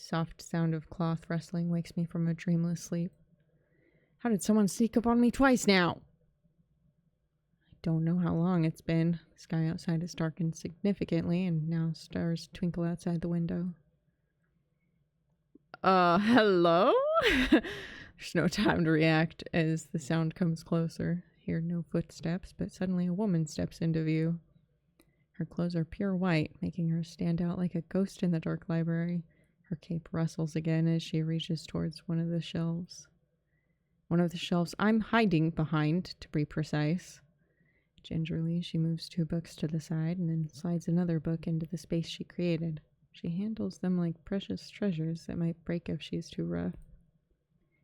soft sound of cloth rustling wakes me from a dreamless sleep. How did someone sneak up on me twice now? I don't know how long it's been. The sky outside has darkened significantly, and now stars twinkle outside the window. Hello? There's no time to react as the sound comes closer. Hear no footsteps, but suddenly a woman steps into view. Her clothes are pure white, making her stand out like a ghost in the dark library. Her cape rustles again as she reaches towards one of the shelves. One of the shelves I'm hiding behind, to be precise. Gingerly, she moves 2 books to the side and then slides another book into the space she created. She handles them like precious treasures that might break if she's too rough.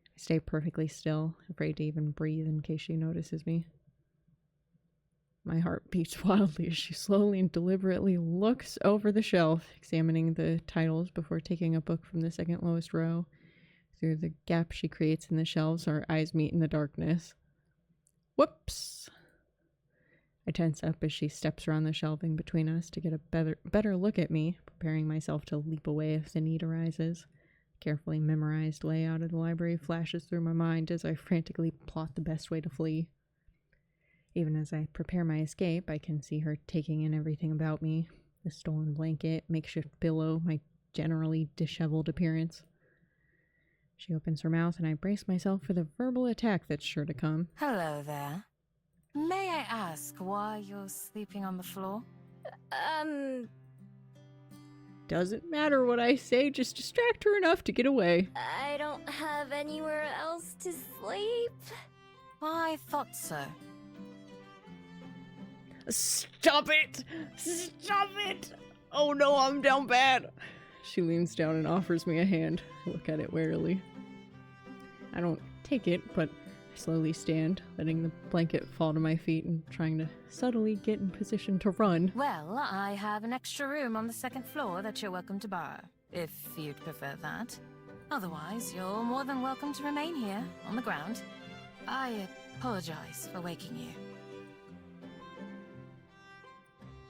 I stay perfectly still, afraid to even breathe in case she notices me. My heart beats wildly as she slowly and deliberately looks over the shelf, examining the titles before taking a book from the second lowest row. Through the gap she creates in the shelves, our eyes meet in the darkness. Whoops! I tense up as she steps around the shelving between us to get a better look at me, preparing myself to leap away if the need arises. Carefully memorized layout of the library flashes through my mind as I frantically plot the best way to flee. Even as I prepare my escape, I can see her taking in everything about me. The stolen blanket, makeshift pillow, my generally disheveled appearance. She opens her mouth and I brace myself for the verbal attack that's sure to come. Hello there. May I ask why you're sleeping on the floor? Doesn't matter what I say, just distract her enough to get away. I don't have anywhere else to sleep. I thought so. Stop it! Stop it! Oh no, I'm down bad! She leans down and offers me a hand. I look at it warily. I don't take it, but I slowly stand, letting the blanket fall to my feet and trying to subtly get in position to run. Well, I have an extra room on the 2nd floor that you're welcome to borrow, if you'd prefer that. Otherwise, you're more than welcome to remain here, on the ground. I apologize for waking you.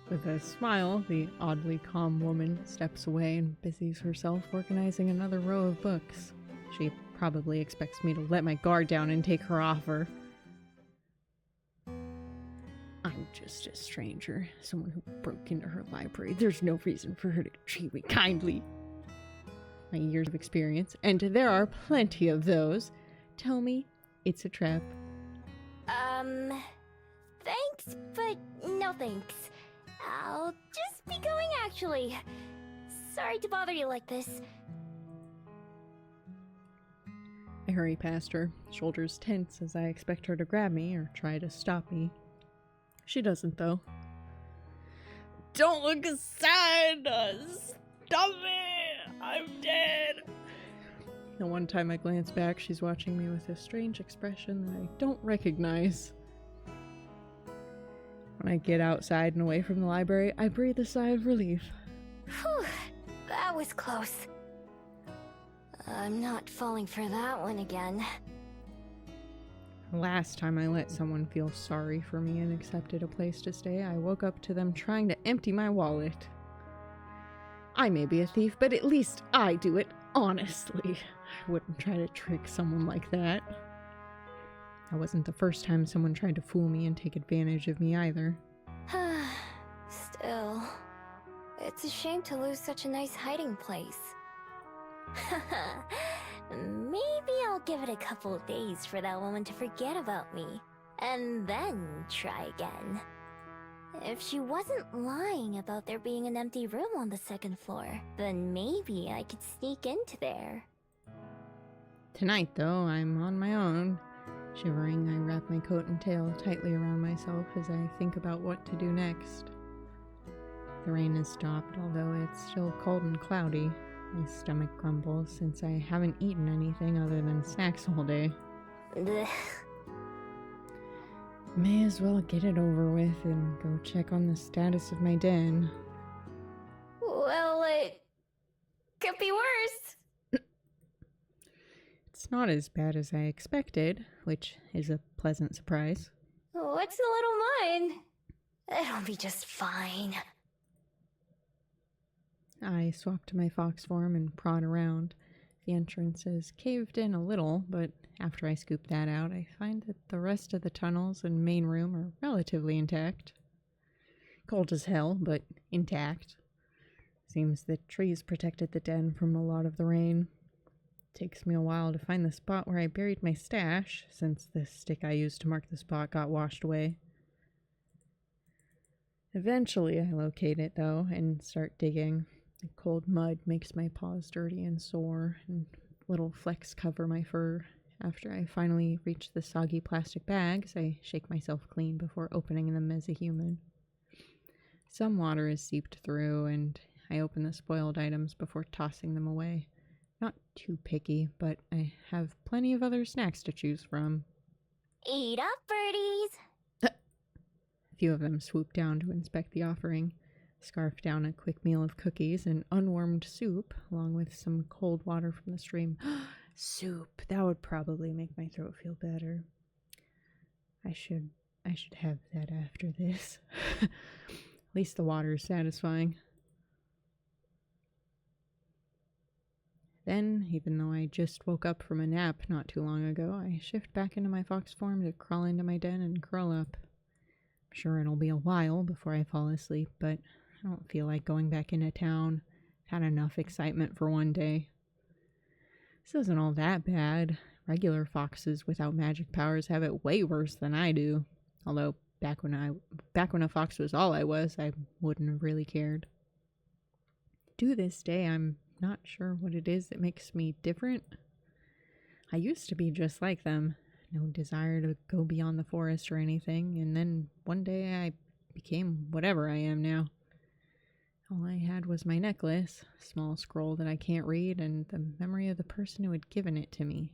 With a smile, the oddly calm woman steps away and busies herself organizing another row of books. She probably expects me to let my guard down and take her offer. I'm just a stranger, someone who broke into her library. There's no reason for her to treat me kindly. My years of experience, and there are plenty of those, tell me it's a trap. Thanks, but no thanks. I'll just be going, actually. Sorry to bother you like this. I hurry past her, shoulders tense as I expect her to grab me or try to stop me. She doesn't, though. Don't look aside! Stop it! I'm dead! The one time I glance back, she's watching me with a strange expression that I don't recognize. When I get outside and away from the library, I breathe a sigh of relief. Whew, that was close. I'm not falling for that one again. Last time I let someone feel sorry for me and accepted a place to stay, I woke up to them trying to empty my wallet. I may be a thief, but at least I do it honestly. I wouldn't try to trick someone like that. That wasn't the first time someone tried to fool me and take advantage of me either. Still, it's a shame to lose such a nice hiding place. Maybe I'll give it a couple days for that woman to forget about me, and then try again. If she wasn't lying about there being an empty room on the 2nd floor, then maybe I could sneak into there. Tonight, though, I'm on my own. Shivering, I wrap my coat and tail tightly around myself as I think about what to do next. The rain has stopped, although it's still cold and cloudy. My stomach grumbles since I haven't eaten anything other than snacks all day. Blech. May as well get it over with and go check on the status of my den. Well, it could be worse. It's not as bad as I expected, which is a pleasant surprise. What's a little mine? It'll be just fine. I swap to my fox form and prod around. The entrance is caved in a little, but after I scoop that out, I find that the rest of the tunnels and main room are relatively intact. Cold as hell, but intact. Seems that trees protected the den from a lot of the rain. Takes me a while to find the spot where I buried my stash, since the stick I used to mark the spot got washed away. Eventually I locate it, though, and start digging. The cold mud makes my paws dirty and sore, and little flecks cover my fur. After I finally reach the soggy plastic bags, I shake myself clean before opening them as a human. Some water is seeped through, and I open the spoiled items before tossing them away. Not too picky, but I have plenty of other snacks to choose from. Eat up, birdies! A few of them swoop down to inspect the offering, scarf down a quick meal of cookies and unwarmed soup, along with some cold water from the stream. Soup! That would probably make my throat feel better. I should have that after this. At least the water is satisfying. Then, even though I just woke up from a nap not too long ago, I shift back into my fox form to crawl into my den and curl up. I'm sure it'll be a while before I fall asleep, but I don't feel like going back into town. I've had enough excitement for one day. This isn't all that bad. Regular foxes without magic powers have it way worse than I do. Although, back when a fox was all I was, I wouldn't have really cared. To this day, I'm not sure what it is that makes me different. I used to be just like them. No desire to go beyond the forest or anything, and then one day I became whatever I am now. All I had was my necklace, a small scroll that I can't read, and the memory of the person who had given it to me.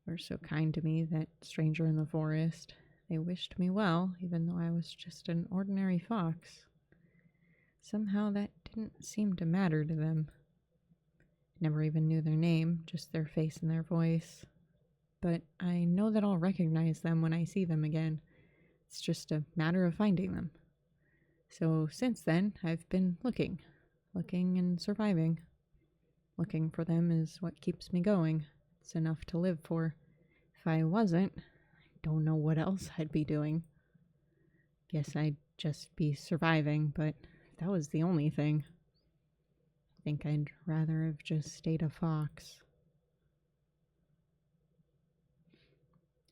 They were so kind to me, that stranger in the forest. They wished me well, even though I was just an ordinary fox. Somehow that didn't seem to matter to them. Never even knew their name, just their face and their voice. But I know that I'll recognize them when I see them again. It's just a matter of finding them. So since then, I've been looking and surviving. Looking for them is what keeps me going. It's enough to live for. If I wasn't, I don't know what else I'd be doing. Guess I'd just be surviving, but that was the only thing. I think I'd rather have just stayed a fox.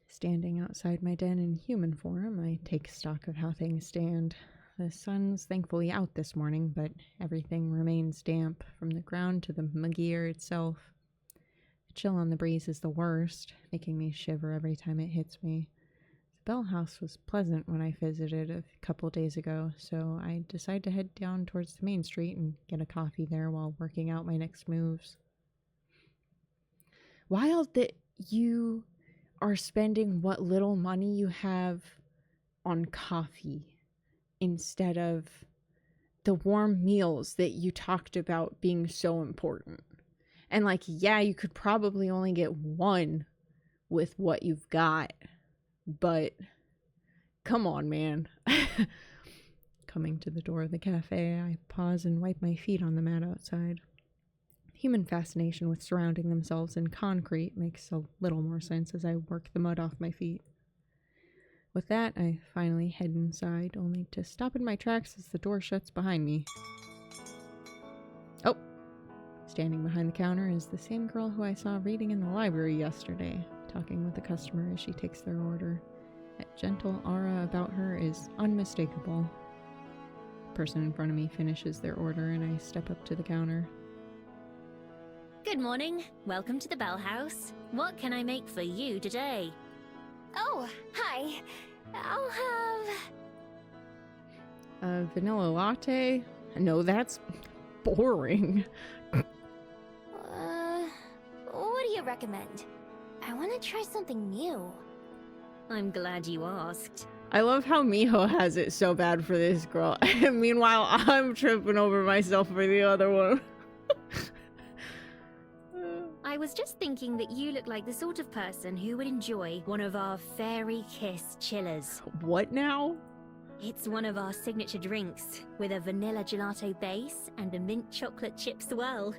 Standing outside my den in human form, I take stock of how things stand. The sun's thankfully out this morning, but everything remains damp, from the ground to the muggy air itself. The chill on the breeze is the worst, making me shiver every time it hits me. The Bell House was pleasant when I visited a couple days ago, so I decide to head down towards the main street and get a coffee there while working out my next moves. Wild that you are spending what little money you have on coffee instead of the warm meals that you talked about being so important. And like, yeah, you could probably only get one with what you've got, but come on, man. Coming to the door of the cafe, I pause and wipe my feet on the mat outside. Human fascination with surrounding themselves in concrete makes a little more sense as I work the mud off my feet. With that, I finally head inside, only to stop in my tracks as the door shuts behind me. Oh! Standing behind the counter is the same girl who I saw reading in the library yesterday, talking with the customer as she takes their order. That gentle aura about her is unmistakable. The person in front of me finishes their order and I step up to the counter. Good morning. Welcome to the Bell House. What can I make for you today? Oh, hi. I'll have... A vanilla latte? No, that's boring. What do you recommend? I want to try something new. I'm glad you asked. I love how Miho has it so bad for this girl. And meanwhile, I'm tripping over myself for the other one. I was just thinking that you look like the sort of person who would enjoy one of our fairy kiss chillers. What now? It's one of our signature drinks, with a vanilla gelato base and a mint chocolate chip swirl.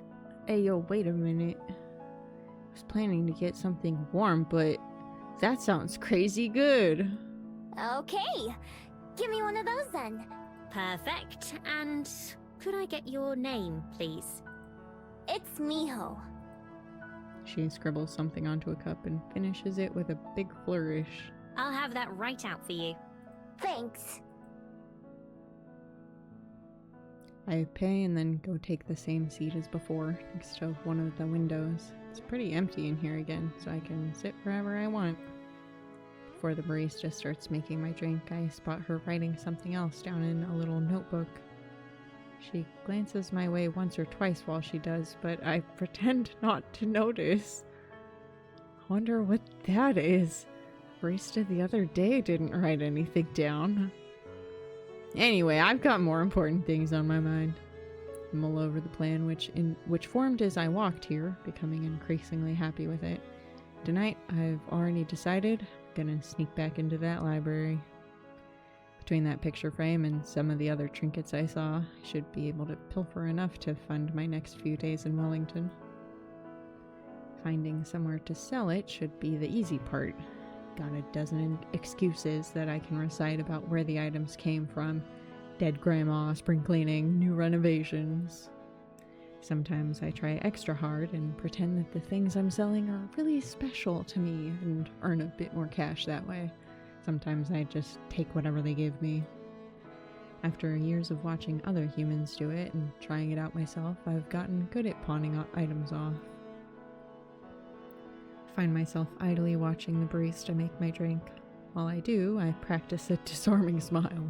Hey, yo, wait a minute. I was planning to get something warm, but that sounds crazy good. Okay, give me one of those then. Perfect. And could I get your name, please? It's Miho. She scribbles something onto a cup and finishes it with a big flourish. I'll have that right out for you. Thanks. I pay and then go take the same seat as before, next to one of the windows. It's pretty empty in here again, so I can sit wherever I want. Before the barista starts making my drink, I spot her writing something else down in a little notebook. She glances my way once or twice while she does, but I pretend not to notice. I wonder what that is. Barista the other day didn't write anything down. Anyway, I've got more important things on my mind. I mull over the plan which formed as I walked here, becoming increasingly happy with it. Tonight, I've already decided I'm gonna sneak back into that library. Between that picture frame and some of the other trinkets I saw, I should be able to pilfer enough to fund my next few days in Wellington. Finding somewhere to sell it should be the easy part. Got a dozen excuses that I can recite about where the items came from. Dead grandma, spring cleaning, new renovations. Sometimes I try extra hard and pretend that the things I'm selling are really special to me and earn a bit more cash that way. Sometimes I just take whatever they give me. After years of watching other humans do it and trying it out myself, I've gotten good at pawning items off. Find myself idly watching the barista make my drink. While I do, I practice a disarming smile.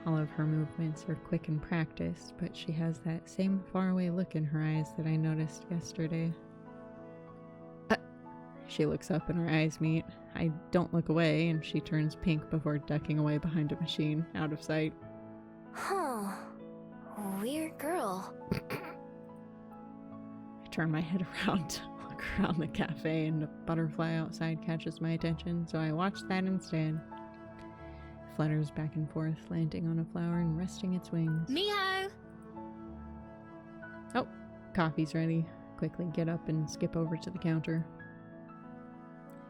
All of her movements are quick and practiced, but she has that same faraway look in her eyes that I noticed yesterday. She looks up and our eyes meet. I don't look away, and she turns pink before ducking away behind a machine, out of sight. Huh. Weird girl. I turn my head around, look around the cafe, and a butterfly outside catches my attention, so I watch that instead. It flutters back and forth, landing on a flower and resting its wings. Miho! Oh, coffee's ready. Quickly get up and skip over to the counter.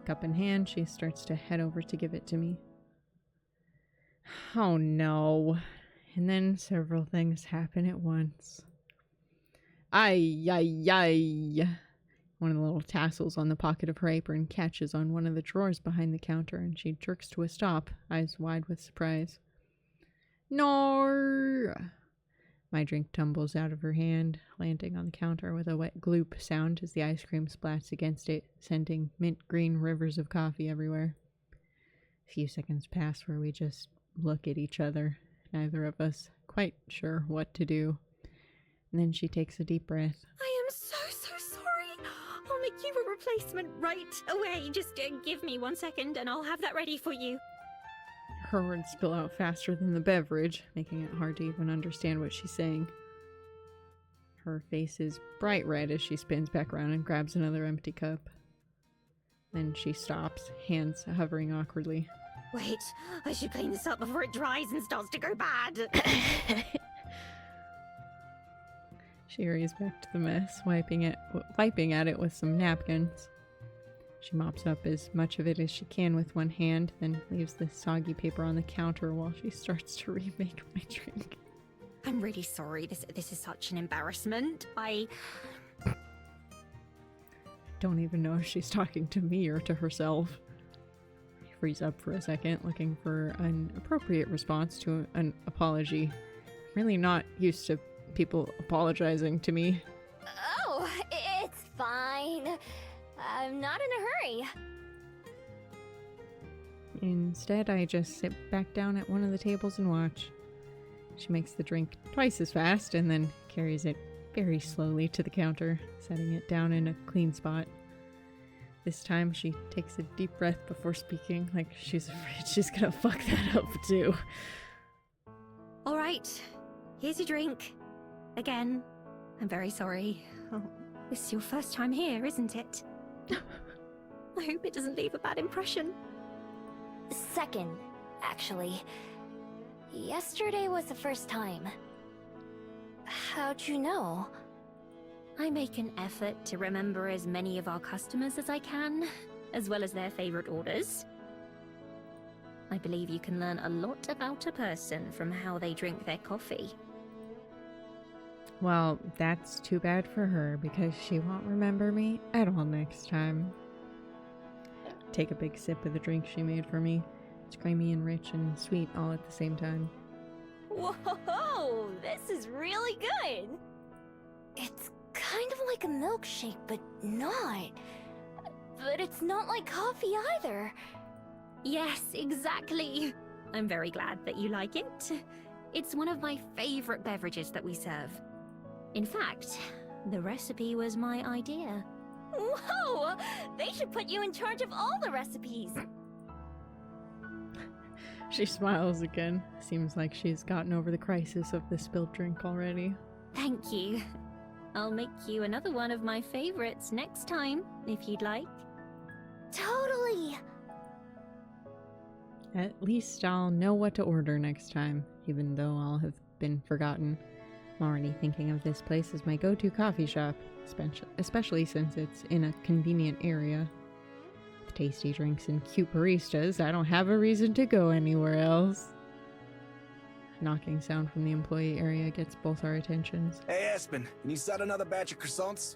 Cup in hand, she starts to head over to give it to me. Oh no. And then several things happen at once. Ay, ay, ay. One of the little tassels on the pocket of her apron catches on one of the drawers behind the counter, and she jerks to a stop, eyes wide with surprise. No! My drink tumbles out of her hand, landing on the counter with a wet gloop sound as the ice cream splats against it, sending mint green rivers of coffee everywhere. A few seconds pass where we just look at each other, neither of us quite sure what to do. And then she takes a deep breath. I am so sorry. I'll make you a replacement right away. Just give me 1 second and I'll have that ready for you. Her words spill out faster than the beverage, making it hard to even understand what she's saying. Her face is bright red as she spins back around and grabs another empty cup. Then she stops, hands hovering awkwardly. Wait, I should clean this up before it dries and starts to go bad. She hurries back to the mess, wiping at it with some napkins. She mops up as much of it as she can with one hand, then leaves the soggy paper on the counter while she starts to remake my drink. I'm really sorry. This is such an embarrassment. I don't even know if she's talking to me or to herself. I freeze up for a second, looking for an appropriate response to an apology. I'm really not used to people apologizing to me. Oh, it's fine. I'm not in a hurry. Instead, I just sit back down at one of the tables and watch. She makes the drink twice as fast and then carries it very slowly to the counter, setting it down in a clean spot. This time, she takes a deep breath before speaking, like she's afraid she's gonna fuck that up too. All right, here's your drink. Again, I'm very sorry. Oh, this is your first time here, isn't it? I hope it doesn't leave a bad impression. Second, actually. Yesterday was the first time. How'd you know? I make an effort to remember as many of our customers as I can, as well as their favorite orders. I believe you can learn a lot about a person from how they drink their coffee. Well, that's too bad for her because she won't remember me at all next time. Take a big sip of the drink she made for me. It's creamy and rich and sweet all at the same time. Whoa, this is really good! It's kind of like a milkshake, but not. But it's not like coffee either. Yes, exactly. I'm very glad that you like it. It's one of my favorite beverages that we serve. In fact, the recipe was my idea. Whoa! They should put you in charge of all the recipes. She smiles again. Seems like she's gotten over the crisis of the spilled drink already. Thank you. I'll make you another one of my favorites next time, if you'd like. Totally! At least I'll know what to order next time, even though I'll have been forgotten. I'm already thinking of this place as my go-to coffee shop, especially since it's in a convenient area. With tasty drinks and cute baristas, I don't have a reason to go anywhere else. A knocking sound from the employee area gets both our attentions. Hey, Aspen, can you set another batch of croissants?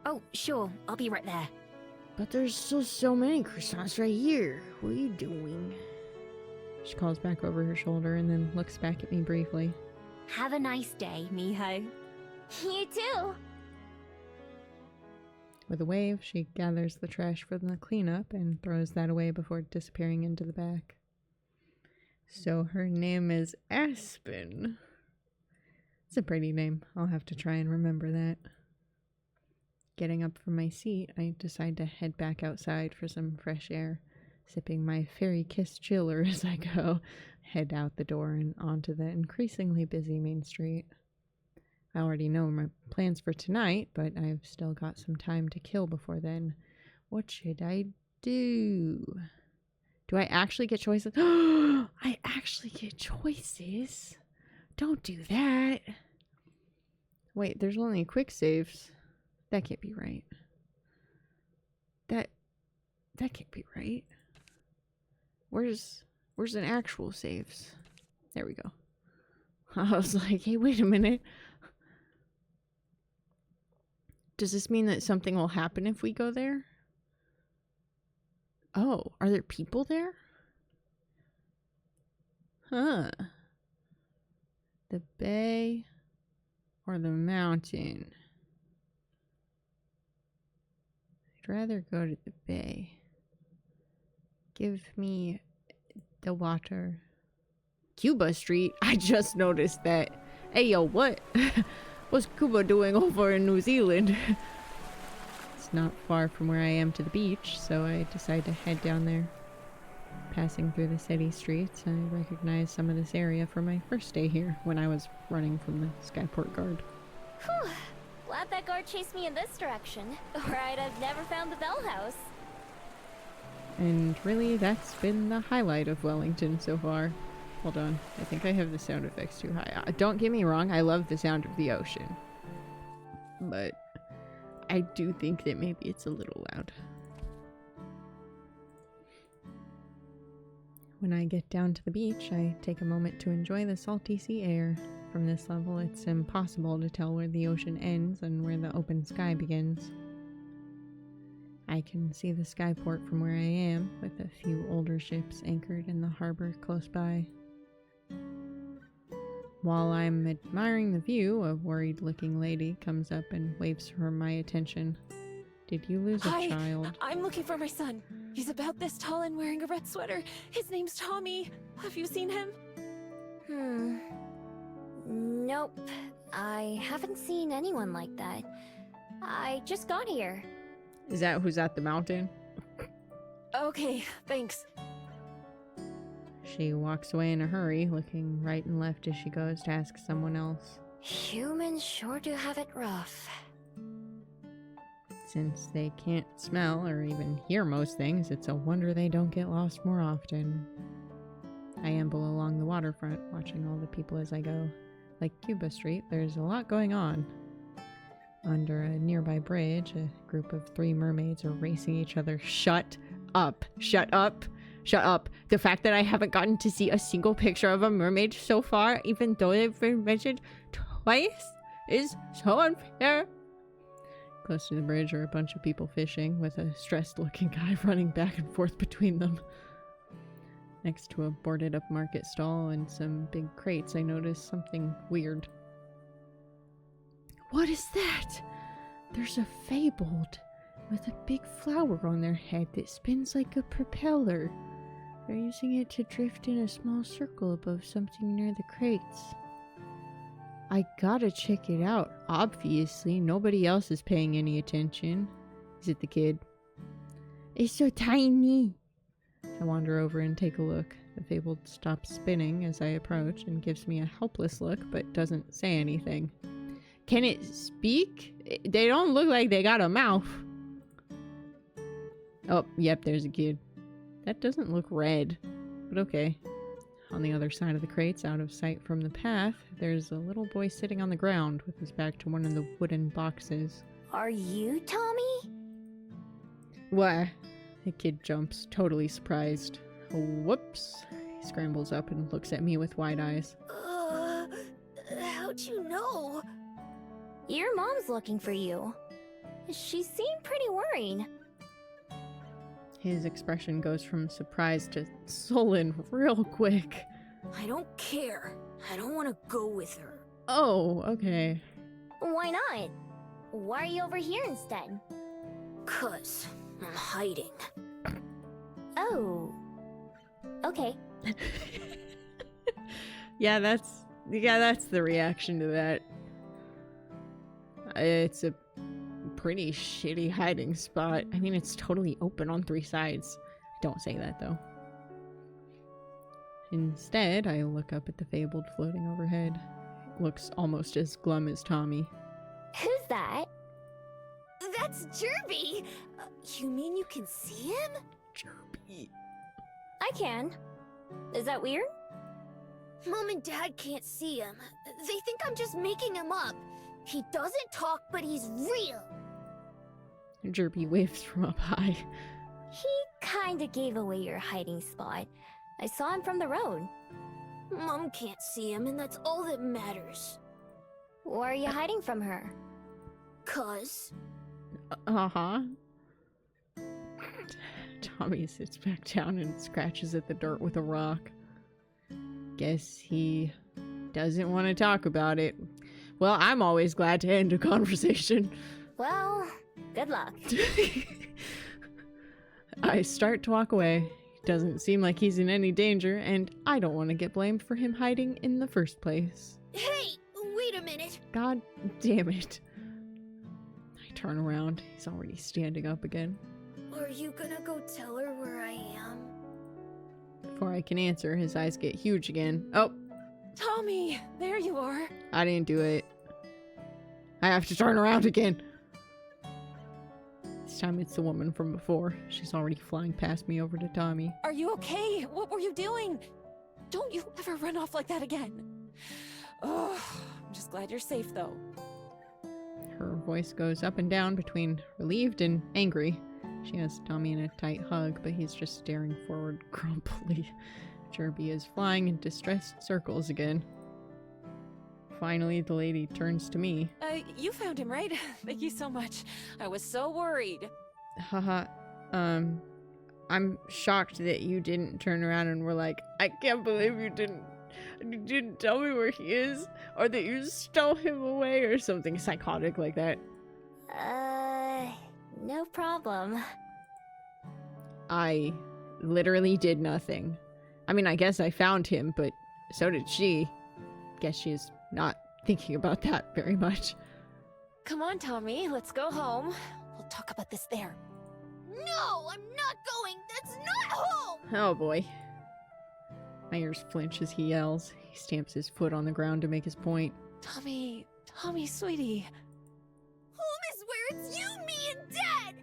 Oh, sure. I'll be right there. But there's still so many croissants right here. What are you doing? She calls back over her shoulder and then looks back at me briefly. Have a nice day, Miho. You too! With a wave, she gathers the trash from the cleanup and throws that away before disappearing into the back. So her name is Aspen. It's a pretty name. I'll have to try and remember that. Getting up from my seat, I decide to head back outside for some fresh air, sipping my fairy kiss chiller as I go, head out the door and onto the increasingly busy main street. I already know my plans for tonight, but I've still got some time to kill before then. What should I do? Do I actually get choices? I actually get choices? Don't do that. Wait, there's only quick saves. That can't be right. That can't be right. Where's an actual saves? There we go. I was like, hey, wait a minute. Does this mean that something will happen if we go there? Oh, are there people there? Huh. The bay or the mountain? I'd rather go to the bay. Give me the water. Cuba Street? I just noticed that. Hey, yo, what? What's Cuba doing over in New Zealand? It's not far from where I am to the beach, so I decide to head down there. Passing through the city streets, I recognize some of this area from my first day here, when I was running from the Skyport guard. Whew. Glad that guard chased me in this direction, or I'd have never found the Bell House. And really, that's been the highlight of Wellington so far. Hold on, I think I have the sound effects too high. Don't get me wrong, I love the sound of the ocean. But I do think that maybe it's a little loud. When I get down to the beach, I take a moment to enjoy the salty sea air. From this level, it's impossible to tell where the ocean ends and where the open sky begins. I can see the Skyport from where I am, with a few older ships anchored in the harbor close by. While I'm admiring the view, a worried-looking lady comes up and waves for my attention. Did you lose a child? I'm looking for my son. He's about this tall and wearing a red sweater. His name's Tommy. Have you seen him? Nope. I haven't seen anyone like that. I just got here. Is that who's at the mountain? Okay, thanks. She walks away in a hurry, looking right and left as she goes to ask someone else. Humans sure do have it rough. Since they can't smell or even hear most things, it's a wonder they don't get lost more often. I amble along the waterfront, watching all the people as I go. Like Cuba Street, there's a lot going on. Under a nearby bridge, a group of 3 mermaids are racing each other. Shut up. Shut up. Shut up. The fact that I haven't gotten to see a single picture of a mermaid so far, even though they've been mentioned twice, is so unfair. Close to the bridge are a bunch of people fishing, with a stressed-looking guy running back and forth between them. Next to a boarded-up market stall and some big crates, I notice something weird. What is that? There's a fabled with a big flower on their head that spins like a propeller. They're using it to drift in a small circle above something near the crates. I gotta check it out. Obviously, nobody else is paying any attention. Is it the kid? It's so tiny. I wander over and take a look. The fabled stops spinning as I approach and gives me a helpless look, but doesn't say anything. Can it speak? They don't look like they got a mouth. Oh, yep, there's a kid. That doesn't look red, but okay. On the other side of the crates, out of sight from the path, there's a little boy sitting on the ground with his back to one of the wooden boxes. Are you Tommy? What? The kid jumps, totally surprised. Whoops. He scrambles up and looks at me with wide eyes. How'd you know? Your mom's looking for you. She seemed pretty worried. His expression goes from surprise to sullen real quick. I don't care. I don't want to go with her. Oh, okay. Why not? Why are you over here instead? 'Cause I'm hiding. Oh. Okay. Yeah, that's the reaction to that. It's a pretty shitty hiding spot. I mean, it's totally open on 3 sides. Don't say that, though. Instead, I look up at the fabled floating overhead. It looks almost as glum as Tommy. Who's that? That's Jerby! You mean you can see him? Jerby. I can. Is that weird? Mom and Dad can't see him. They think I'm just making him up. He doesn't talk, but he's real. Jerby waves from up high. He kinda gave away your hiding spot. I saw him from the road. Mom can't see him, and that's all that matters. Why are you hiding from her? 'Cause... Uh-huh. Tommy sits back down and scratches at the dirt with a rock. Guess he doesn't want to talk about it. Well, I'm always glad to end a conversation. Well, good luck. I start to walk away. Doesn't seem like he's in any danger, and I don't want to get blamed for him hiding in the first place. Hey, wait a minute. God damn it. I turn around. He's already standing up again. Are you gonna go tell her where I am? Before I can answer, his eyes get huge again. Oh, Tommy, there you are. I didn't do it. I have to turn around again. This time it's the woman from before. She's already flying past me over to Tommy. Are you okay? What were you doing? Don't you ever run off like that again. Oh, I'm just glad you're safe, though. Her voice goes up and down between relieved and angry. She has Tommy in a tight hug, but he's just staring forward grumpily. Jerby is flying in distressed circles again. Finally, the lady turns to me. You found him, right? Thank you so much. I was so worried. Haha. I'm shocked that you didn't turn around and were like, I can't believe you didn't tell me where he is, or that you stole him away, or something psychotic like that. No problem. I literally did nothing. I mean, I guess I found him, but so did she. Guess she's not thinking about that very much. Come on, Tommy, let's go home. We'll talk about this there. No, I'm not going. That's not home. Oh boy. My ears flinch as he yells. He stamps his foot on the ground to make his point. Tommy, sweetie. Home is where it's you, me, and Dad!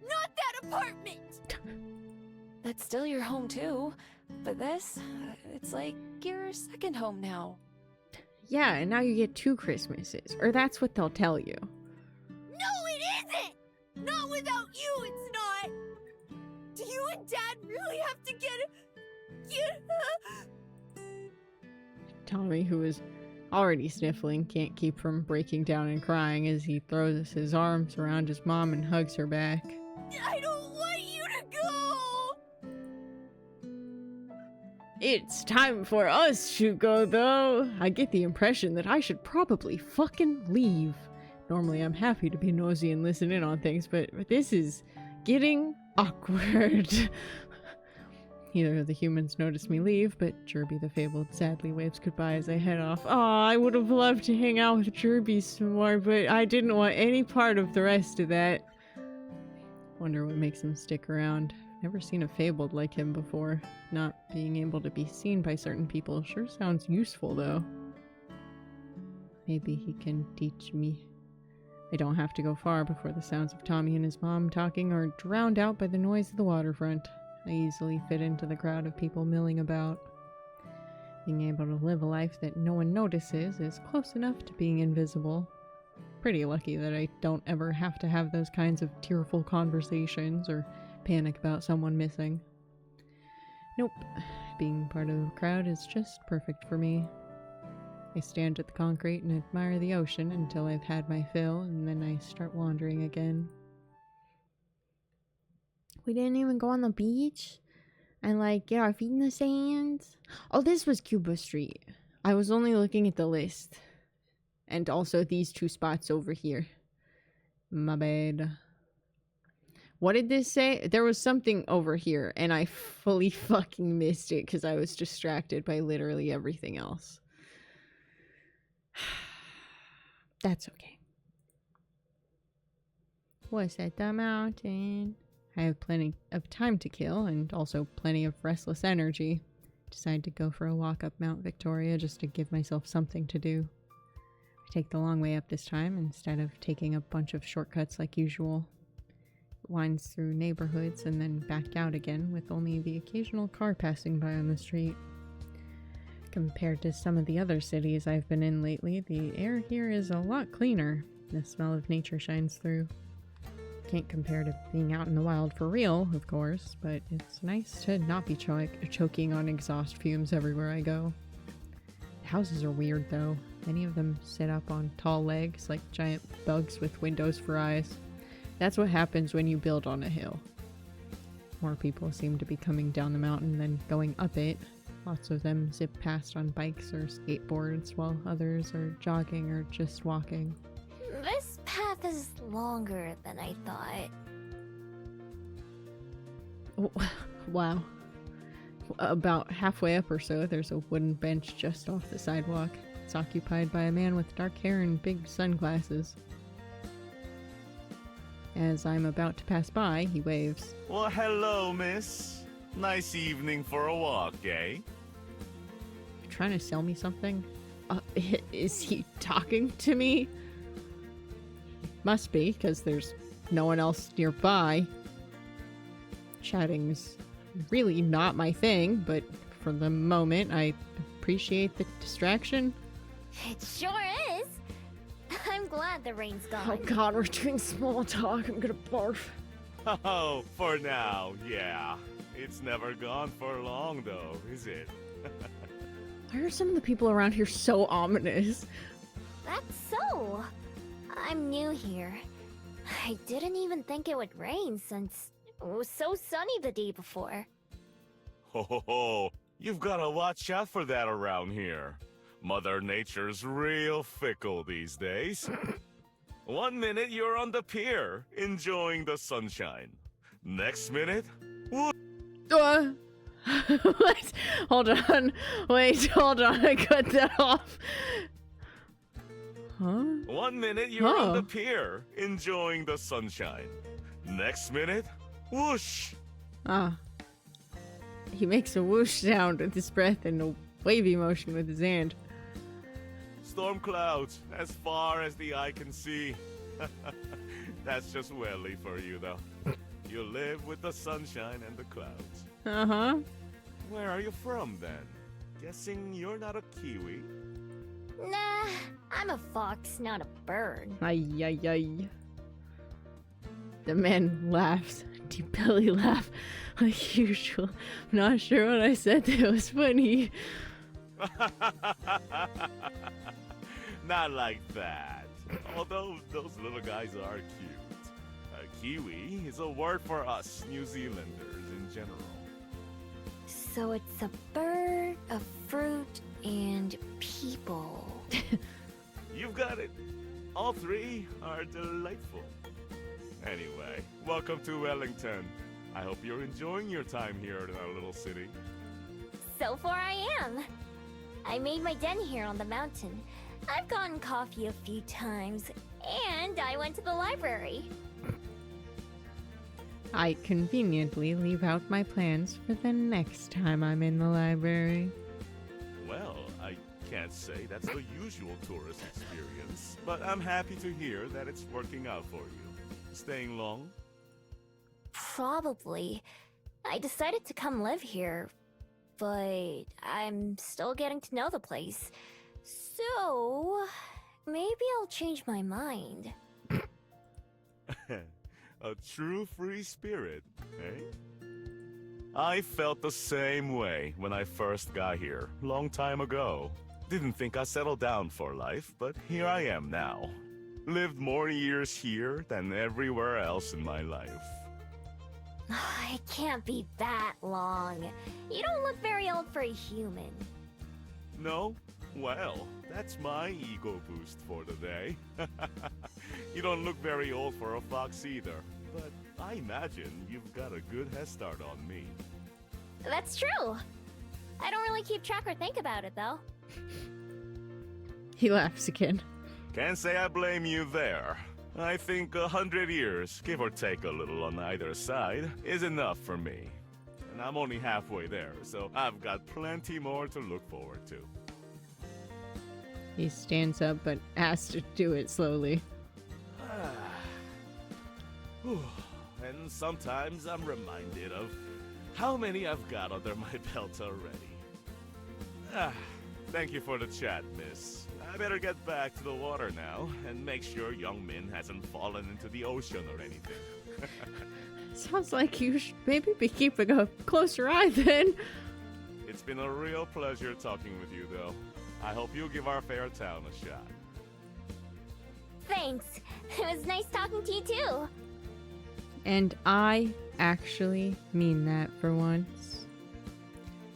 Not that apartment! That's still your home, too. But this, it's like your second home now. Yeah, and now you get 2 Christmases. Or that's what they'll tell you. No, it isn't! Not without you, it's not! Do you and Dad really have to get... Tommy, who is already sniffling, can't keep from breaking down and crying as he throws his arms around his mom and hugs her back. I don't want you to go! It's time for us to go, though. I get the impression that I should probably fucking leave. Normally I'm happy to be nosy and listen in on things, but this is getting awkward. Neither of the humans notice me leave, but Jerby the Fabled sadly waves goodbye as I head off. Aw, I would have loved to hang out with Jerby some more, but I didn't want any part of the rest of that. Wonder what makes him stick around. Never seen a Fabled like him before. Not being able to be seen by certain people sure sounds useful, though. Maybe he can teach me. I don't have to go far before the sounds of Tommy and his mom talking are drowned out by the noise of the waterfront. I easily fit into the crowd of people milling about. Being able to live a life that no one notices is close enough to being invisible. Pretty lucky that I don't ever have to have those kinds of tearful conversations or panic about someone missing. Nope. Being part of the crowd is just perfect for me. I stand at the concrete and admire the ocean until I've had my fill, and then I start wandering again. We didn't even go on the beach and get our feet in the sand. Oh, this was Cuba Street. I was only looking at the list. And also these 2 spots over here. My bad. What did this say? There was something over here and I fully fucking missed it because I was distracted by literally everything else. That's okay. Was at the mountain. I have plenty of time to kill, and also plenty of restless energy. Decide to go for a walk up Mount Victoria just to give myself something to do. I take the long way up this time instead of taking a bunch of shortcuts like usual. It winds through neighborhoods and then back out again with only the occasional car passing by on the street. Compared to some of the other cities I've been in lately, the air here is a lot cleaner. The smell of nature shines through. Can't compare to being out in the wild for real, of course, but it's nice to not be choking on exhaust fumes everywhere I go. The houses are weird, though. Many of them sit up on tall legs like giant bugs with windows for eyes. That's what happens when you build on a hill. More people seem to be coming down the mountain than going up it. Lots of them zip past on bikes or skateboards, while others are jogging or just walking. This path is longer than I thought. Oh, wow. About halfway up or so, there's a wooden bench just off the sidewalk. It's occupied by a man with dark hair and big sunglasses. As I'm about to pass by, he waves. Well, hello, miss. Nice evening for a walk, eh? You trying to sell me something? Is he talking to me? Must be, because there's no one else nearby. Chatting's really not my thing, but for the moment, I appreciate the distraction. It sure is. I'm glad the rain's gone. Oh god, we're doing small talk. I'm gonna barf. Oh, for now, yeah. It's never gone for long, though, is it? Why are some of the people around here so ominous? That's so. I'm new here. I didn't even think it would rain since it was so sunny the day before. Ho ho ho! You've gotta watch out for that around here. Mother Nature's real fickle these days. One minute you're on the pier, enjoying the sunshine. Next minute, What? Hold on. Wait, hold on. I cut that off. Huh? one minute you're on the pier, enjoying the sunshine. Next minute, whoosh! Ah. He makes a whoosh sound with his breath and a wavy motion with his hand. Storm clouds, as far as the eye can see. That's just welly for you, though. You live with the sunshine and the clouds. Uh-huh. Where are you from, then? Guessing you're not a Kiwi? Nah, I'm a fox, not a bird. Ay, ay, ay. The man laughs. Deep belly laugh, like usual. I'm not sure what I said that was funny. Not like that. Although those little guys are cute. A Kiwi is a word for us New Zealanders in general. So it's a bird, a fruit, and people. You've got it. All three are delightful. Anyway, welcome to Wellington. I hope you're enjoying your time here in our little city. So far I am. I made my den here on the mountain. I've gotten coffee a few times, and I went to the library. I conveniently leave out my plans for the next time I'm in the library. Well, I can't say that's the usual tourist experience, but I'm happy to hear that it's working out for you. Staying long? Probably. I decided to come live here, but I'm still getting to know the place. So, maybe I'll change my mind. A true free spirit, eh? I felt the same way when I first got here, long time ago. Didn't think I'd settle down for life, but here I am now. Lived more years here than everywhere else in my life. It can't be that long. You don't look very old for a human. No? Well, that's my ego boost for the day. You don't look very old for a fox either, but I imagine you've got a good head start on me. That's true. I don't really keep track or think about it, though. He laughs again. Can't say I blame you there. I think 100 years, give or take a little on either side, is enough for me. And I'm only halfway there, so I've got plenty more to look forward to. He stands up but has to do it slowly. And sometimes I'm reminded of how many I've got under my belt already. Thank you for the chat, miss. I better get back to the water now and make sure young Min hasn't fallen into the ocean or anything. Sounds like you should maybe be keeping a closer eye then. It's been a real pleasure talking with you, though. I hope you'll give our fair town a shot. Thanks. It was nice talking to you, too. And I actually mean that for once.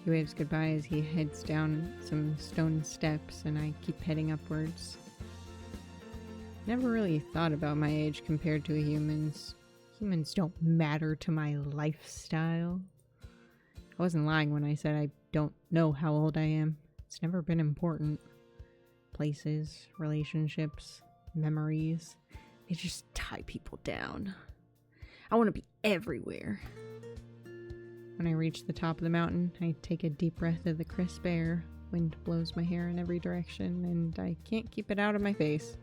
He waves goodbye as he heads down some stone steps, and I keep heading upwards. Never really thought about my age compared to a human's. Humans don't matter to my lifestyle. I wasn't lying when I said I don't know how old I am. It's never been important. Places, relationships, memories, they just tie people down. I want to be everywhere. When I reach the top of the mountain, I take a deep breath of the crisp air. Wind blows my hair in every direction, and I can't keep it out of my face.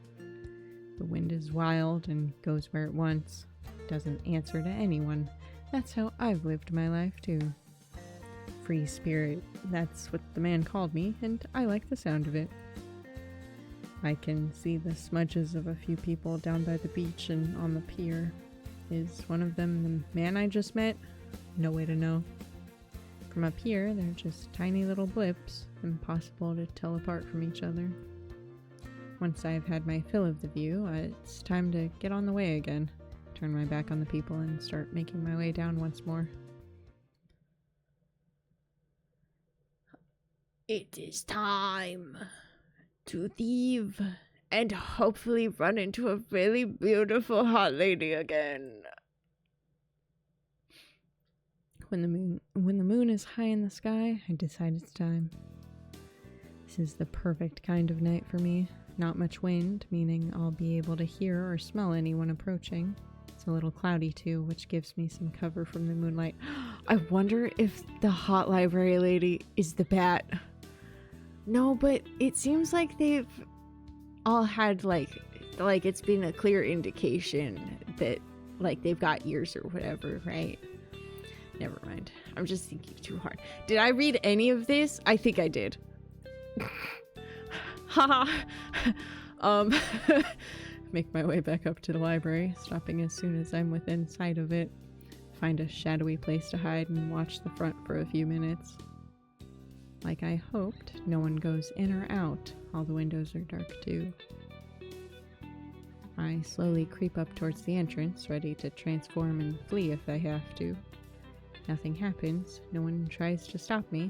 The wind is wild and goes where it wants. Doesn't answer to anyone. That's how I've lived my life, too. Free spirit, that's what the man called me, and I like the sound of it. I can see the smudges of a few people down by the beach and on the pier. Is one of them the man I just met? No way to know. From up here, they're just tiny little blips, impossible to tell apart from each other. Once I've had my fill of the view, it's time to get on the way again. Turn my back on the people and start making my way down once more. It is time to leave and hopefully run into a really beautiful hot lady again. When the moon is high in the sky, I decide it's time. This is the perfect kind of night for me. Not much wind, meaning I'll be able to hear or smell anyone approaching. It's a little cloudy too, which gives me some cover from the moonlight. I wonder if the hot library lady is the bat. No, but it seems like they've all had like it's been a clear indication that like they've got ears or whatever, right? Never mind. I'm just thinking too hard. Did I read any of this? I think I did. Haha. Make my way back up to the library, stopping as soon as I'm within sight of it. Find a shadowy place to hide and watch the front for a few minutes. Like I hoped, no one goes in or out. All the windows are dark too. I slowly creep up towards the entrance, ready to transform and flee if I have to. Nothing happens. No one tries to stop me.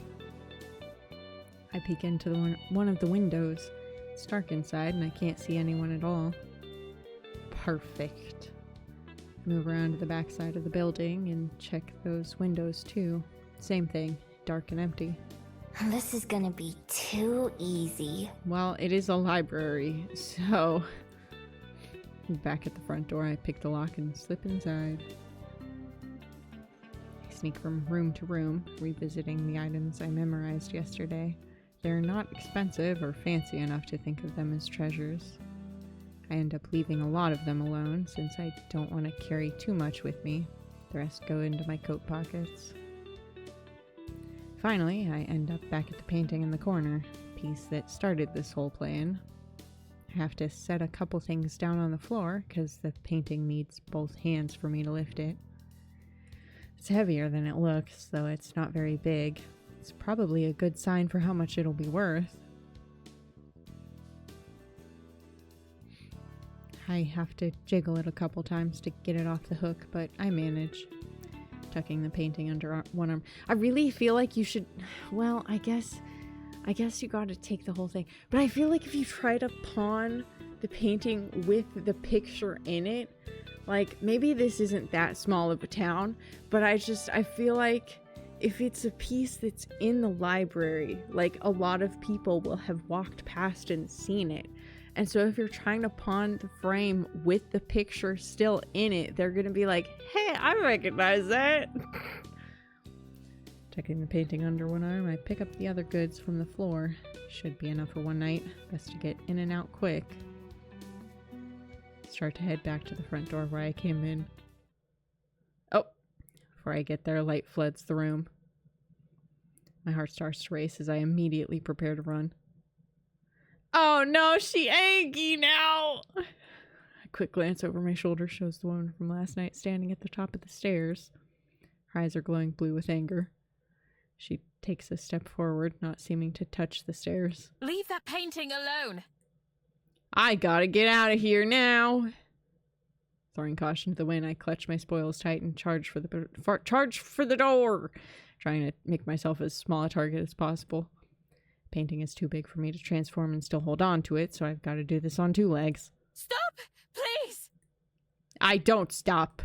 I peek into one of the windows. It's dark inside and I can't see anyone at all. Perfect. Move around to the back side of the building and check those windows too. Same thing, dark and empty. This is gonna be too easy. Well, it is a library, so... Back at the front door, I pick the lock and slip inside. I sneak from room to room, revisiting the items I memorized yesterday. They're not expensive or fancy enough to think of them as treasures. I end up leaving a lot of them alone, since I don't want to carry too much with me. The rest go into my coat pockets. Finally, I end up back at the painting in the corner, piece that started this whole plan. I have to set a couple things down on the floor, because the painting needs both hands for me to lift it. It's heavier than it looks, though it's not very big. It's probably a good sign for how much it'll be worth. I have to jiggle it a couple times to get it off the hook, but I manage. Tucking the painting under one arm. I really feel like you should... Well, I guess you gotta take the whole thing. But I feel like if you try to pawn the painting with the picture in it, like, maybe this isn't that small of a town, but I feel like if it's a piece that's in the library, like, a lot of people will have walked past and seen it. And so if you're trying to pawn the frame with the picture still in it, they're gonna be like, hey, I recognize that. Tucking the painting under one arm, I pick up the other goods from the floor. Should be enough for one night. Best to get in and out quick. Start to head back to the front door where I came in. Oh, before I get there, light floods the room. My heart starts to race as I immediately prepare to run. Oh no, she angry now! A quick glance over my shoulder shows the woman from last night standing at the top of the stairs. Her eyes are glowing blue with anger. She takes a step forward, not seeming to touch the stairs. Leave that painting alone! I gotta get out of here now! Throwing caution to the wind, I clutch my spoils tight and charge for the door! Trying to make myself as small a target as possible. Painting is too big for me to transform and still hold on to it, so I've got to do this on two legs. Stop! Please! I don't stop!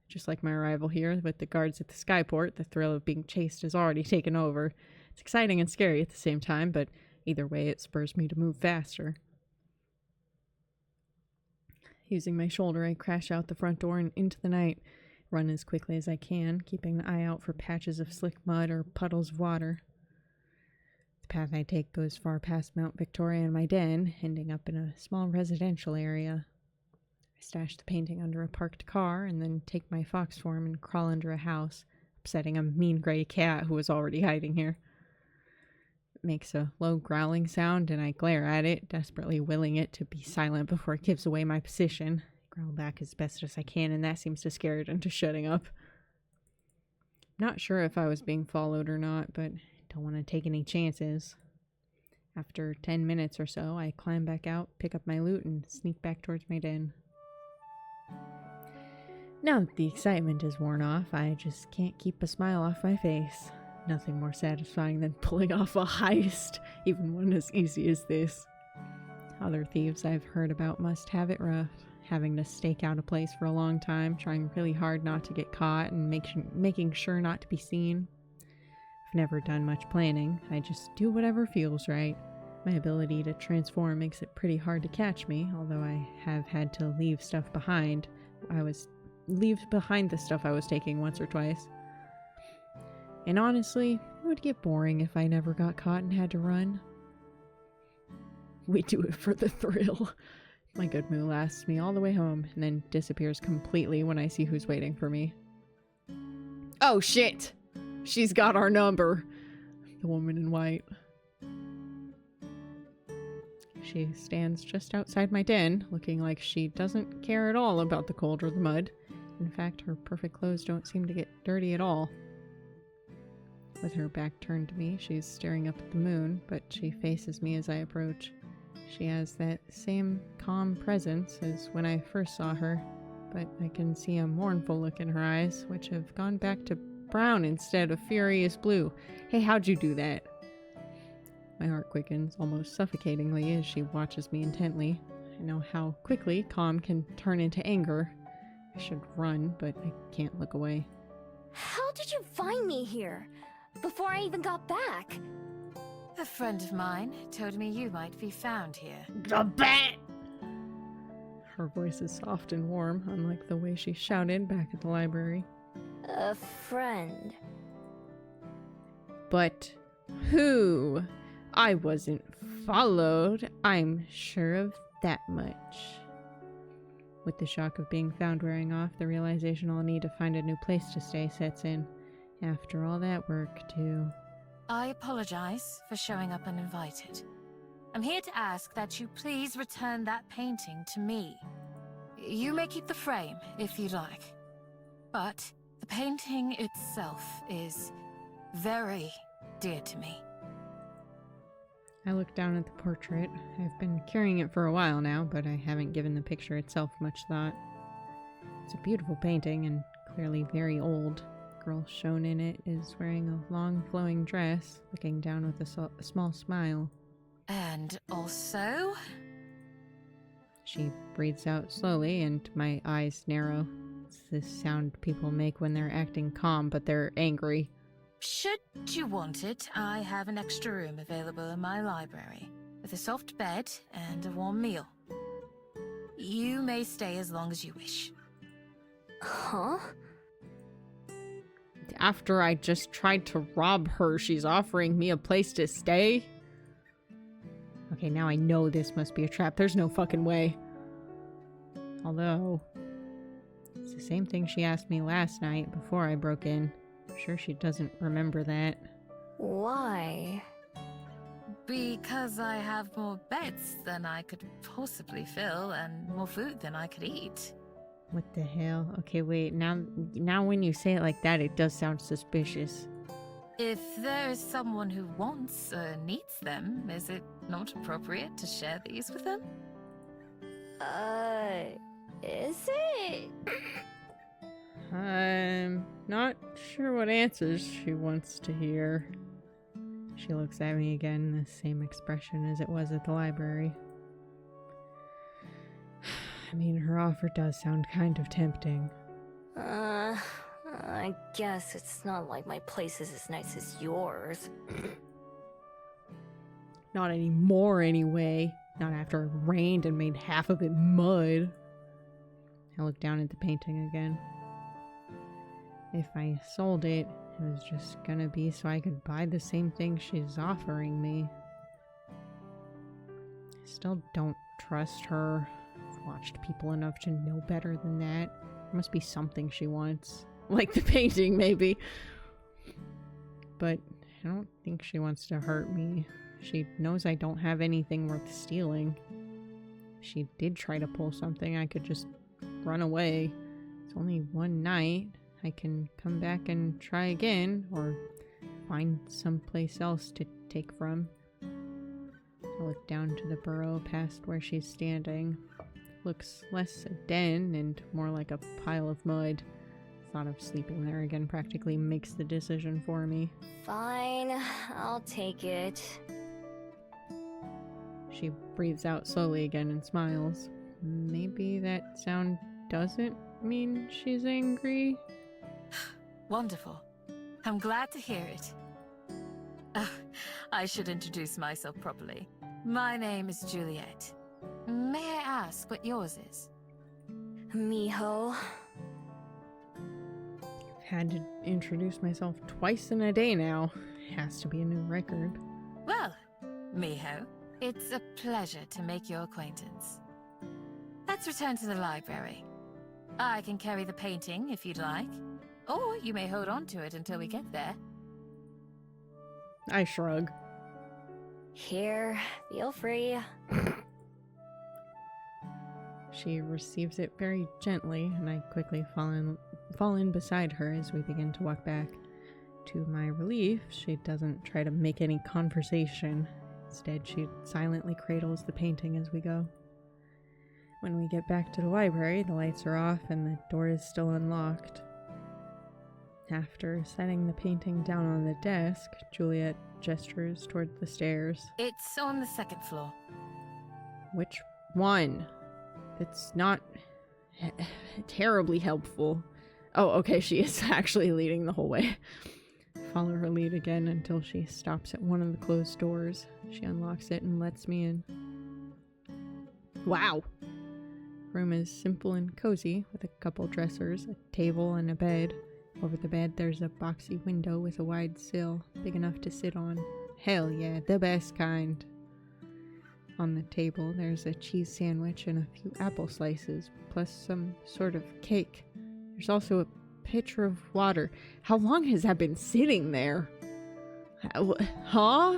Just like my arrival here with the guards at the skyport, the thrill of being chased has already taken over. It's exciting and scary at the same time, but either way it spurs me to move faster. Using my shoulder, I crash out the front door and into the night. Run as quickly as I can, keeping an eye out for patches of slick mud or puddles of water. The path I take goes far past Mount Victoria and my den, ending up in a small residential area. I stash the painting under a parked car and then take my fox form and crawl under a house, upsetting a mean gray cat who was already hiding here. It makes a low growling sound and I glare at it, desperately willing it to be silent before it gives away my position. I growl back as best as I can and that seems to scare it into shutting up. Not sure if I was being followed or not, but don't want to take any chances. After 10 minutes or so, I climb back out, pick up my loot, and sneak back towards my den. Now that the excitement is worn off, I just can't keep a smile off my face. Nothing more satisfying than pulling off a heist, even one as easy as this. Other thieves I've heard about must have it rough, having to stake out a place for a long time, trying really hard not to get caught and making sure not to be seen. I've never done much planning, I just do whatever feels right. My ability to transform makes it pretty hard to catch me, although I have had to leave stuff behind. Leave behind the stuff I was taking once or twice. And honestly, it would get boring if I never got caught and had to run. We do it for the thrill. My good mood lasts me all the way home, and then disappears completely when I see who's waiting for me. Oh, shit! She's got our number. The woman in white. She stands just outside my den, looking like she doesn't care at all about the cold or the mud. In fact, her perfect clothes don't seem to get dirty at all. With her back turned to me, she's staring up at the moon, but she faces me as I approach. She has that same calm presence as when I first saw her, but I can see a mournful look in her eyes, which have gone back to brown instead of furious blue. Hey, how'd you do that? My heart quickens almost suffocatingly as she watches me intently. I know how quickly calm can turn into anger. I should run, but I can't look away. How did you find me here? Before I even got back? A friend of mine told me you might be found here. The bat! Her voice is soft and warm, unlike the way she shouted back at the library. A friend. But who? I wasn't followed, I'm sure of that much. With the shock of being found wearing off, the realization I'll need to find a new place to stay sets in. After all that work, too. I apologize for showing up uninvited. I'm here to ask that you please return that painting to me. You may keep the frame if you'd like, but the painting itself is very dear to me. I look down at the portrait. I've been carrying it for a while now, but I haven't given the picture itself much thought. It's a beautiful painting and clearly very old. The girl shown in it is wearing a long flowing dress, looking down with a small smile. And also... She breathes out slowly and my eyes narrow. It's this sound people make when they're acting calm, but they're angry. Should you want it, I have an extra room available in my library, with a soft bed and a warm meal. You may stay as long as you wish. Huh? After I just tried to rob her, she's offering me a place to stay? Okay, now I know this must be a trap. There's no fucking way. Although, it's the same thing she asked me last night before I broke in. I'm sure she doesn't remember that. Why? Because I have more beds than I could possibly fill, and more food than I could eat. What the hell? Okay, wait, now when you say it like that, it does sound suspicious. If there is someone who wants or needs them, is it not appropriate to share these with them? Is it? I'm not sure what answers she wants to hear. She looks at me again, the same expression as it was at the library. I mean, her offer does sound kind of tempting. I guess it's not like my place is as nice as yours. Not anymore, anyway. Not after it rained and made half of it mud. I look down at the painting again. If I sold it, it was just gonna be so I could buy the same thing she's offering me. I still don't trust her. I've watched people enough to know better than that. There must be something she wants. Like the painting, maybe. But I don't think she wants to hurt me. She knows I don't have anything worth stealing. If she did try to pull something, I could just run away. It's only one night. I can come back and try again, or find someplace else to take from. I look down to the burrow past where she's standing. Looks less a den and more like a pile of mud. Thought of sleeping there again practically makes the decision for me. Fine, I'll take it. She breathes out slowly again and smiles. Maybe that sound doesn't mean she's angry? Wonderful. I'm glad to hear it. I should introduce myself properly. My name is Juliet. May I ask what yours is? Miho. Had to introduce myself twice in a day now. Has to be a new record. Well, Miho, it's a pleasure to make your acquaintance. Let's return to the library. I can carry the painting if you'd like, Or you may hold on to it until we get there. I shrug. Here, feel free. She receives it very gently, and I quickly fall in beside her as we begin to walk back. To my relief, she doesn't try to make any conversation. Instead, she silently cradles the painting as we go. When we get back to the library, the lights are off and the door is still unlocked. After setting the painting down on the desk, Juliet gestures toward the stairs. It's on the second floor. Which one? It's not terribly helpful. Oh, okay, she is actually leading the whole way. Follow her lead again until she stops at one of the closed doors. She unlocks it and lets me in. Wow! Room is simple and cozy, with a couple dressers, a table, and a bed. Over the bed, there's a boxy window with a wide sill, big enough to sit on. Hell yeah, the best kind. On the table, there's a cheese sandwich and a few apple slices, plus some sort of cake. There's also a pitcher of water. How long has that been sitting there? Huh?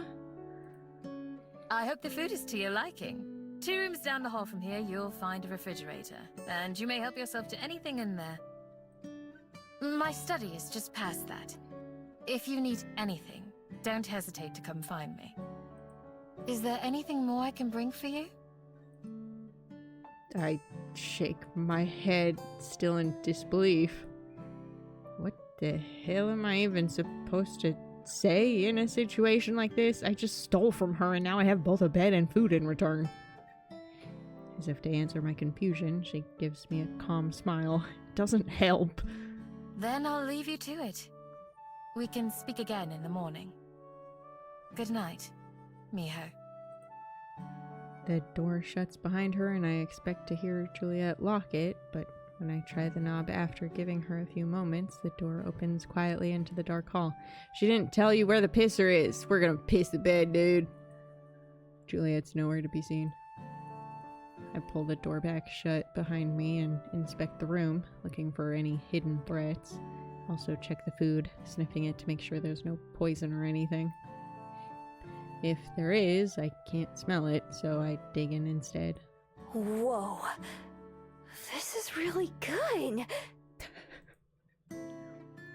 I hope the food is to your liking. 2 rooms down the hall from here, you'll find a refrigerator, and you may help yourself to anything in there. My study is just past that. If you need anything, don't hesitate to come find me. Is there anything more I can bring for you? I shake my head, still in disbelief. What the hell am I even supposed to say in a situation like this? I just stole from her and now I have both a bed and food in return. As if to answer my confusion, she gives me a calm smile. It doesn't help. Then I'll leave you to it. We can speak again in the morning. Good night, Miho. The door shuts behind her and I expect to hear Juliet lock it, but when I try the knob after giving her a few moments, the door opens quietly into the dark hall. She didn't tell you where the pisser is. We're gonna piss the bed, dude. Juliet's nowhere to be seen. I pull the door back shut behind me and inspect the room, looking for any hidden threats. Also check the food, sniffing it to make sure there's no poison or anything. If there is, I can't smell it, so I dig in instead. Whoa. This is really good.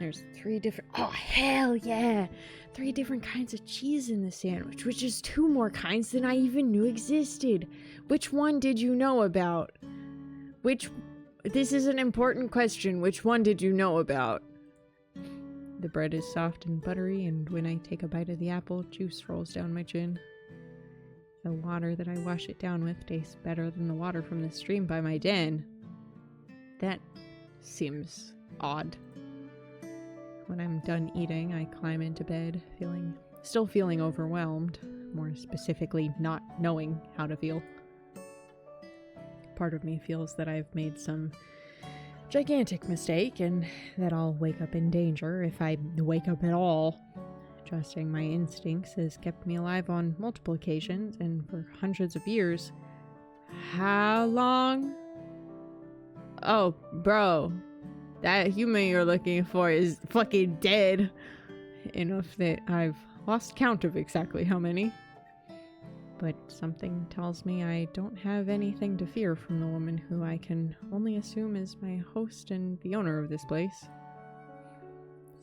There's 3 different... Oh, hell yeah! 3 different kinds of cheese in the sandwich, which is 2 more kinds than I even knew existed. Which one did you know about? This is an important question. Which one did you know about? The bread is soft and buttery, and when I take a bite of the apple, juice rolls down my chin. The water that I wash it down with tastes better than the water from the stream by my den. That seems odd. When I'm done eating, I climb into bed, still feeling overwhelmed, more specifically not knowing how to feel. Part of me feels that I've made some gigantic mistake and that I'll wake up in danger if I wake up at all. Trusting my instincts has kept me alive on multiple occasions and for hundreds of years. How long? Oh, bro. That human you're looking for is fucking dead. Enough that I've lost count of exactly how many. But something tells me I don't have anything to fear from the woman who I can only assume is my host and the owner of this place.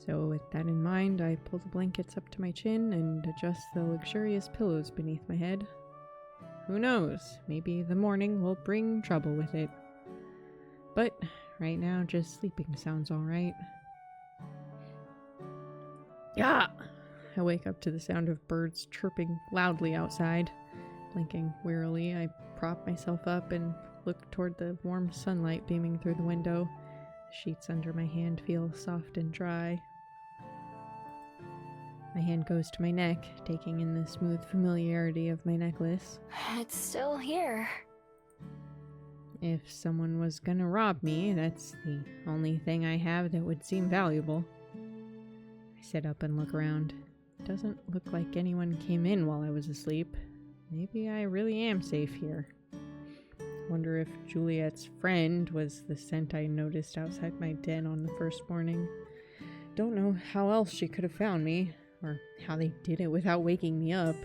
So with that in mind, I pull the blankets up to my chin and adjust the luxurious pillows beneath my head. Who knows? Maybe the morning will bring trouble with it. But right now, just sleeping sounds alright. Yeah! I wake up to the sound of birds chirping loudly outside. Blinking wearily, I prop myself up and look toward the warm sunlight beaming through the window. The sheets under my hand feel soft and dry. My hand goes to my neck, taking in the smooth familiarity of my necklace. It's still here. If someone was gonna rob me, that's the only thing I have that would seem valuable. I sit up and look around. Doesn't look like anyone came in while I was asleep. Maybe I really am safe here. Wonder if Juliet's friend was the scent I noticed outside my den on the first morning. don't know how else she could have found me, or how they did it without waking me up.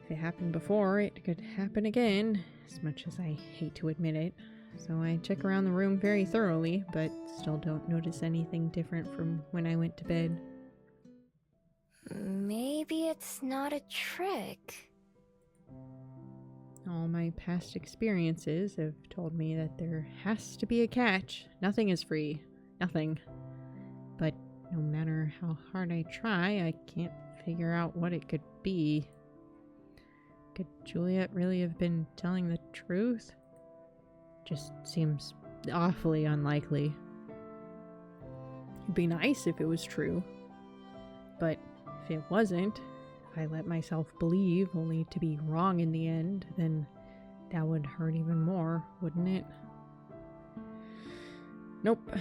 If it happened before, it could happen again, as much as I hate to admit it. So I check around the room very thoroughly, but still don't notice anything different from when I went to bed. Maybe it's not a trick. All my past experiences have told me that there has to be a catch. Nothing is free. Nothing. But no matter how hard I try, I can't figure out what it could be. Could Juliet really have been telling the truth? Just seems awfully unlikely. It'd be nice if it was true. But if it wasn't, if I let myself believe only to be wrong in the end, then that would hurt even more, wouldn't it? Nope.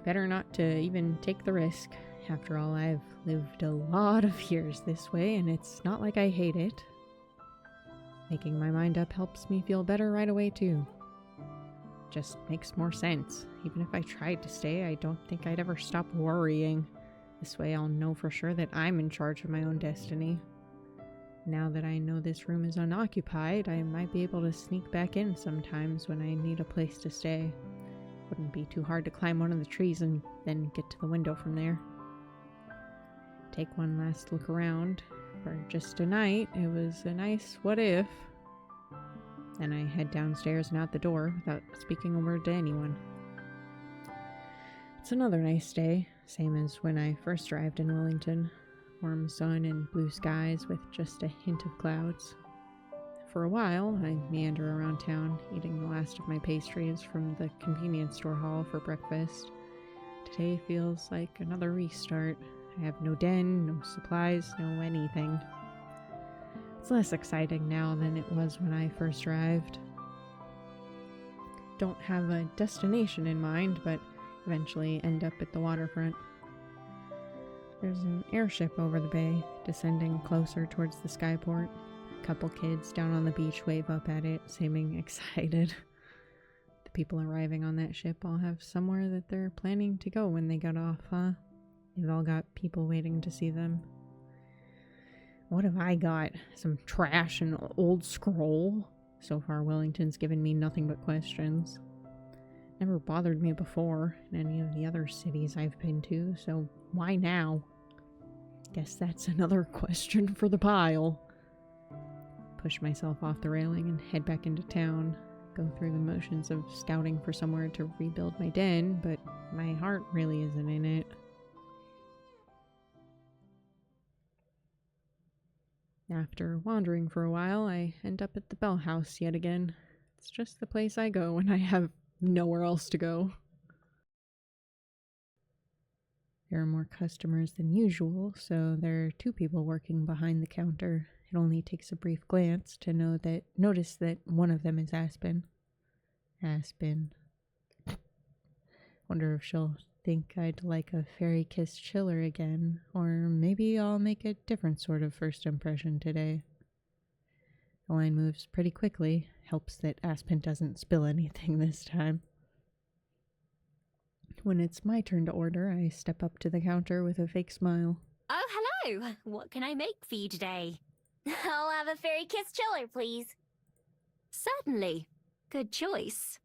Better not to even take the risk. After all, I've lived a lot of years this way, and it's not like I hate it. Making my mind up helps me feel better right away, too. Just makes more sense. Even if I tried to stay, I don't think I'd ever stop worrying. This way I'll know for sure that I'm in charge of my own destiny. Now that I know this room is unoccupied, I might be able to sneak back in sometimes when I need a place to stay. Wouldn't be too hard to climb one of the trees and then get to the window from there. Take one last look around. For just a night, it was a nice what if. Then I head downstairs and out the door without speaking a word to anyone. It's another nice day, same as when I first arrived in Wellington. Warm sun and blue skies with just a hint of clouds. For a while, I meander around town, eating the last of my pastries from the convenience store hall for breakfast. Today feels like another restart. I have no den, no supplies, no anything. It's less exciting now than it was when I first arrived. Don't have a destination in mind, but eventually end up at the waterfront. There's an airship over the bay, descending closer towards the skyport. A couple kids down on the beach wave up at it, seeming excited. The people arriving on that ship all have somewhere that they're planning to go when they get off, huh? They've all got people waiting to see them. What have I got? Some trash and old scroll? So far, Wellington's given me nothing but questions. Never bothered me before in any of the other cities I've been to, so why now? Guess that's another question for the pile. Push myself off the railing and head back into town. Go through the motions of scouting for somewhere to rebuild my den, but my heart really isn't in it. After wandering for a while, I end up at the Bell House yet again. It's just the place I go when I have nowhere else to go. There are more customers than usual, so there are 2 people working behind the counter. It only takes a brief glance to notice that one of them is Aspen. Aspen. Wonder if she'll think I'd like a fairy kiss chiller again, or maybe I'll make a different sort of first impression today. The line moves pretty quickly. Helps that Aspen doesn't spill anything this time. When it's my turn to order, I step up to the counter with a fake smile. Oh, hello! What can I make for you today? I'll have a fairy kiss chiller, please. Certainly. Good choice.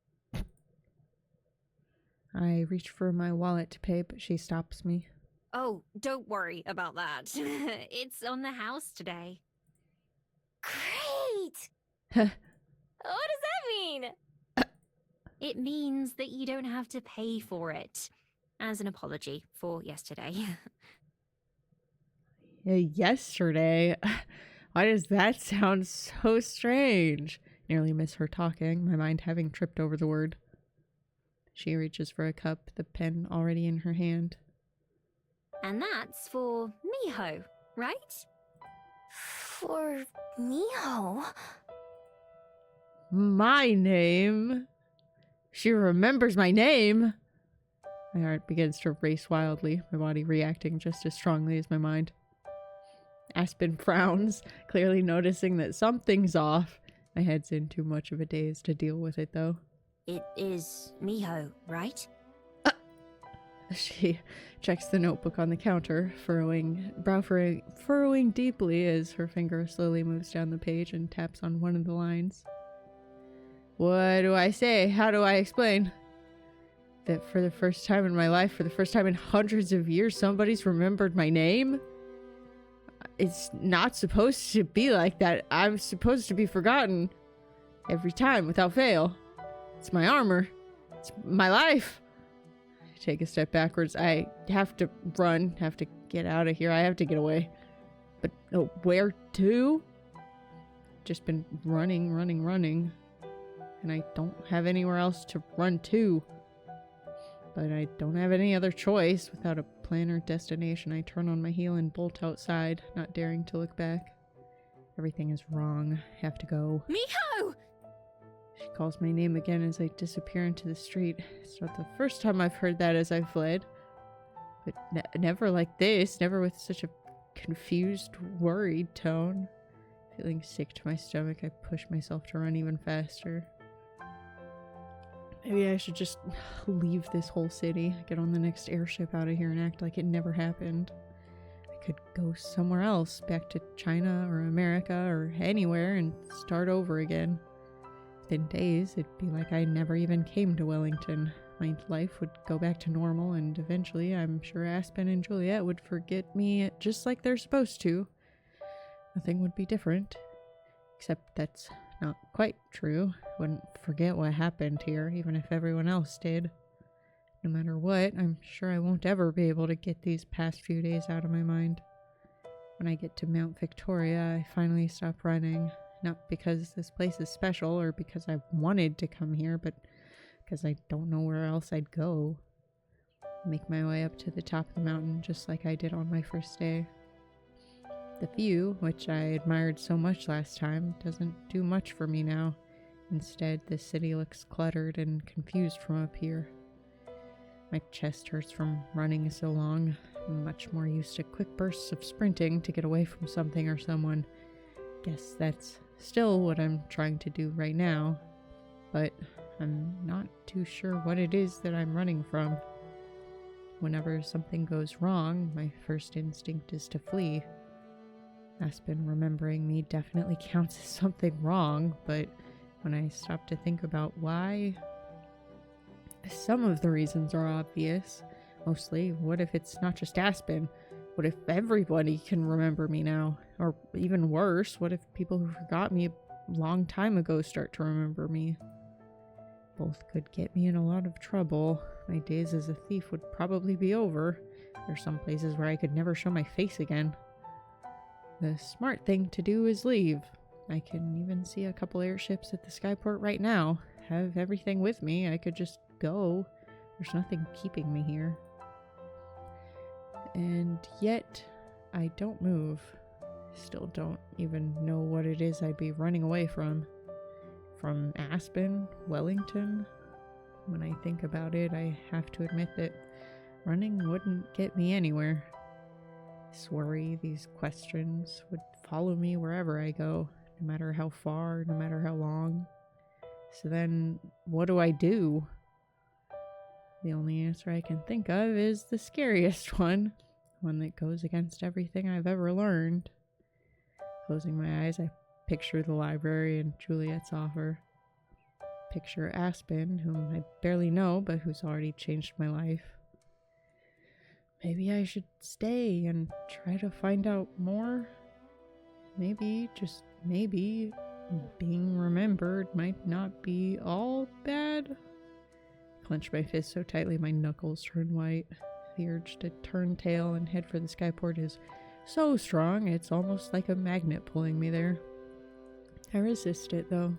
I reach for my wallet to pay, but she stops me. Oh, don't worry about that. It's on the house today. Great! Heh. What does that mean? It means that you don't have to pay for it. As an apology for yesterday. Yesterday? Why does that sound so strange? Nearly miss her talking, my mind having tripped over the word. She reaches for a cup, the pen already in her hand. And that's for Miho, right? For Miho? My name? She remembers my name? My heart begins to race wildly, my body reacting just as strongly as my mind. Aspen frowns, clearly noticing that something's off. My head's in too much of a daze to deal with it, though. It is Miho, right? She checks the notebook on the counter, furrowing deeply as her finger slowly moves down the page and taps on one of the lines. What do I say? How do I explain? That for the first time in my life, for the first time in hundreds of years, somebody's remembered my name? It's not supposed to be like that. I'm supposed to be forgotten. Every time, without fail. It's my armor. It's my life. I take a step backwards. I have to run. Have to get out of here. I have to get away. But where to? Just been running. And I don't have anywhere else to run to. But I don't have any other choice. Without a plan or destination, I turn on my heel and bolt outside, not daring to look back. Everything is wrong. I have to go. Miho! She calls my name again as I disappear into the street. It's not the first time I've heard that as I've fled. But never like this. Never with such a confused, worried tone. Feeling sick to my stomach, I push myself to run even faster. Maybe I should just leave this whole city, get on the next airship out of here and act like it never happened. I could go somewhere else, back to China or America or anywhere, and start over again. Within days, it'd be like I never even came to Wellington. My life would go back to normal, and eventually I'm sure Aspen and Juliet would forget me just like they're supposed to. Nothing would be different. Except that's not quite true. Wouldn't forget what happened here, even if everyone else did. No matter what, I'm sure I won't ever be able to get these past few days out of my mind. When I get to Mount Victoria, I finally stop running. Not because this place is special or because I wanted to come here, but because I don't know where else I'd go. I make my way up to the top of the mountain just like I did on my first day. The view, which I admired so much last time, doesn't do much for me now. Instead, the city looks cluttered and confused from up here. My chest hurts from running so long. I'm much more used to quick bursts of sprinting to get away from something or someone. Guess that's still what I'm trying to do right now, but I'm not too sure what it is that I'm running from. Whenever something goes wrong, my first instinct is to flee. Aspen remembering me definitely counts as something wrong, but when I stop to think about why, some of the reasons are obvious. Mostly, what if it's not just Aspen? What if everybody can remember me now? Or even worse, what if people who forgot me a long time ago start to remember me? Both could get me in a lot of trouble. My days as a thief would probably be over. There's some places where I could never show my face again. The smart thing to do is leave. I can even see a couple airships at the skyport right now. Have everything with me. I could just go. There's nothing keeping me here. And yet, I don't move. Still don't even know what it is I'd be running away from. From Aspen? Wellington? When I think about it, I have to admit that running wouldn't get me anywhere. This worry, these questions would follow me wherever I go, no matter how far, no matter how long. So then, what do I do? The only answer I can think of is the scariest one that goes against everything I've ever learned. Closing my eyes, I picture the library and Juliet's offer. Picture Aspen, whom I barely know, but who's already changed my life. Maybe I should stay and try to find out more. Maybe, just maybe, being remembered might not be all bad. I clench my fist so tightly my knuckles turn white. The urge to turn tail and head for the skyport is so strong, it's almost like a magnet pulling me there. I resist it, though.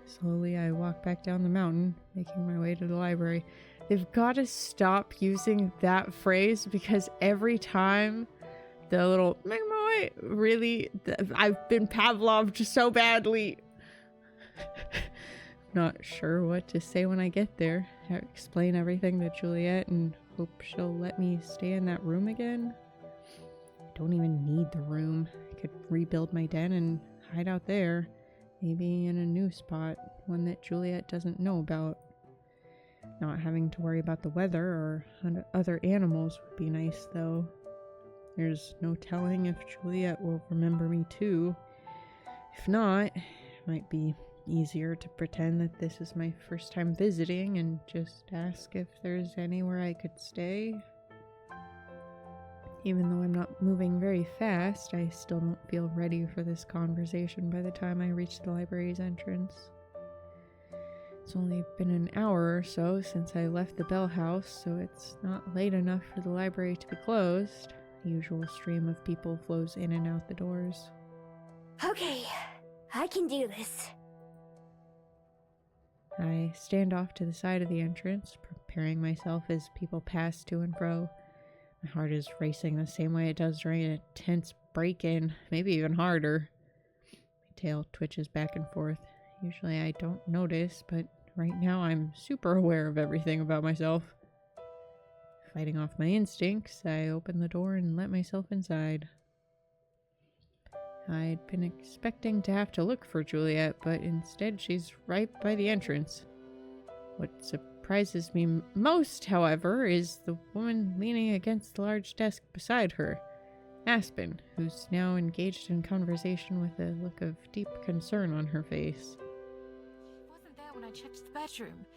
Slowly, I walk back down the mountain, making my way to the library. They've got to stop using that phrase because every time the little make my way, really, I've been Pavloved so badly. Not sure what to say when I get there. I explain everything to Juliet and hope she'll let me stay in that room again. I don't even need the room. I could rebuild my den and hide out there. Maybe in a new spot, one that Juliet doesn't know about. Not having to worry about the weather or other animals would be nice, though. There's no telling if Juliet will remember me too. If not, it might be easier to pretend that this is my first time visiting and just ask if there's anywhere I could stay. Even though I'm not moving very fast, I still don't feel ready for this conversation by the time I reach the library's entrance. It's only been an hour or so since I left the Bell House, so it's not late enough for the library to be closed. The usual stream of people flows in and out the doors. Okay, I can do this. I stand off to the side of the entrance, preparing myself as people pass to and fro. My heart is racing the same way it does during an intense break-in, maybe even harder. My tail twitches back and forth. Usually I don't notice, but right now I'm super aware of everything about myself. Fighting off my instincts, I open the door and let myself inside. I'd been expecting to have to look for Juliet, but instead she's right by the entrance. What surprises me most, however, is the woman leaning against the large desk beside her, Aspen, who's now engaged in conversation with a look of deep concern on her face. She wasn't there when I checked the bedroom.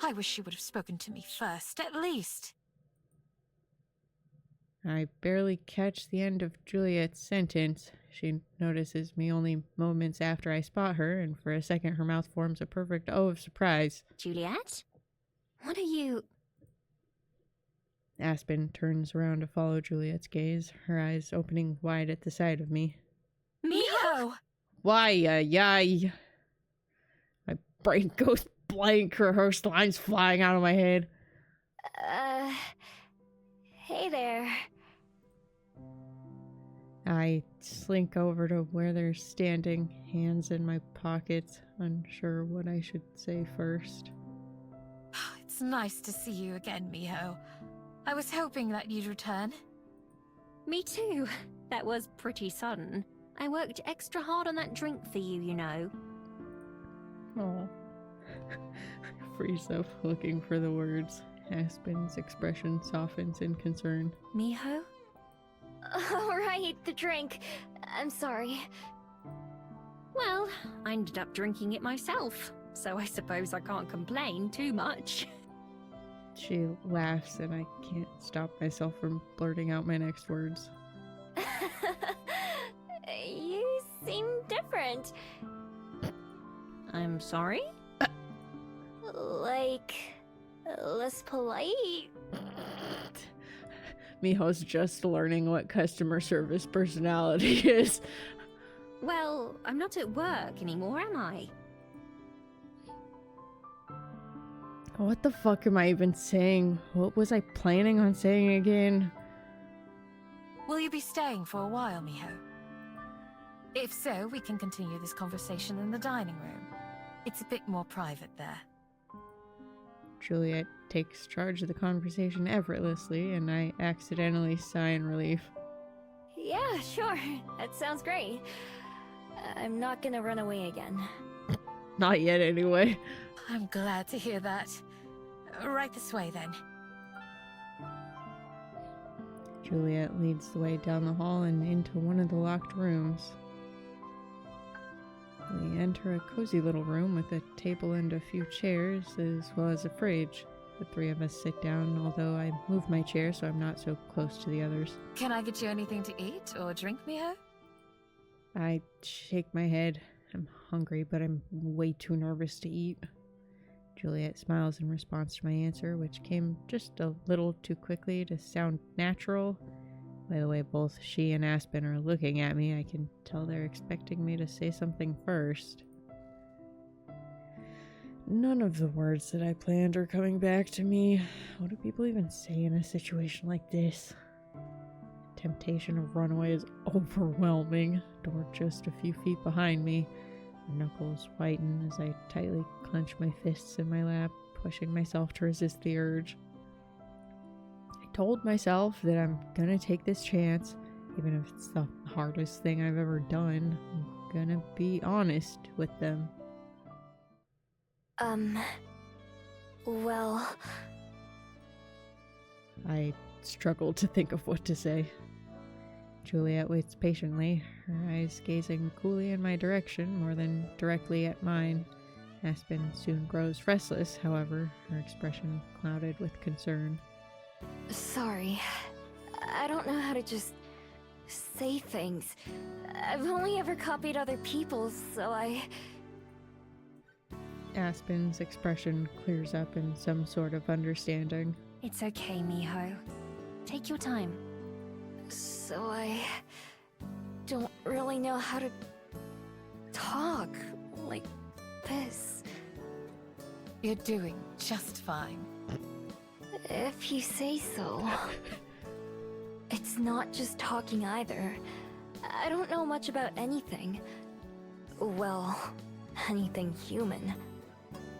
I wish she would have spoken to me first, at least. I barely catch the end of Juliet's sentence. She notices me only moments after I spot her, and for a second her mouth forms a perfect O of surprise. Juliet? What are you... Aspen turns around to follow Juliet's gaze, her eyes opening wide at the sight of me. Miho! Why, yay? My brain goes blank, rehearsed lines flying out of my head. Hey there. I slink over to where they're standing, hands in my pockets, unsure what I should say first. It's nice to see you again, Miho. I was hoping that you'd return. Me too. That was pretty sudden. I worked extra hard on that drink for you, you know. Oh. Freeze up, looking for the words. Aspen's expression softens in concern. Miho? Alright, the drink. I'm sorry. Well, I ended up drinking it myself, so I suppose I can't complain too much. She laughs and I can't stop myself from blurting out my next words. You seem different. I'm sorry? Like, less polite? Miho's just learning what customer service personality is. Well, I'm not at work anymore, am I? What the fuck am I even saying? What was I planning on saying again? Will you be staying for a while, Miho? If so, we can continue this conversation in the dining room. It's a bit more private there. Juliet takes charge of the conversation effortlessly, and I accidentally sigh in relief. Yeah, sure. That sounds great. I'm not gonna run away again. Not yet, anyway. I'm glad to hear that. Right this way, then. Juliet leads the way down the hall and into one of the locked rooms. We enter a cozy little room with a table and a few chairs, as well as a fridge. The three of us sit down, although I move my chair so I'm not so close to the others. Can I get you anything to eat or drink, Miho? I shake my head. I'm hungry, but I'm way too nervous to eat. Juliet smiles in response to my answer, which came just a little too quickly to sound natural. By the way both she and Aspen are looking at me, I can tell they're expecting me to say something first. None of the words that I planned are coming back to me. What do people even say in a situation like this? Temptation to run away is overwhelming. Door just a few feet behind me. My knuckles whiten as I tightly clench my fists in my lap, pushing myself to resist the urge. I told myself that I'm gonna take this chance, even if it's the hardest thing I've ever done. I'm gonna be honest with them. Well, I struggle to think of what to say. Juliet waits patiently, her eyes gazing coolly in my direction more than directly at mine. Aspen soon grows restless, however, her expression clouded with concern. sorry. I don't know how to just say things. I've only ever copied other people's, so Aspen's expression clears up in some sort of understanding. It's okay, Miho. Take your time. So I don't really know how to talk like this. You're doing just fine. If you say so. It's not just talking either. I don't know much about anything. Well, anything human.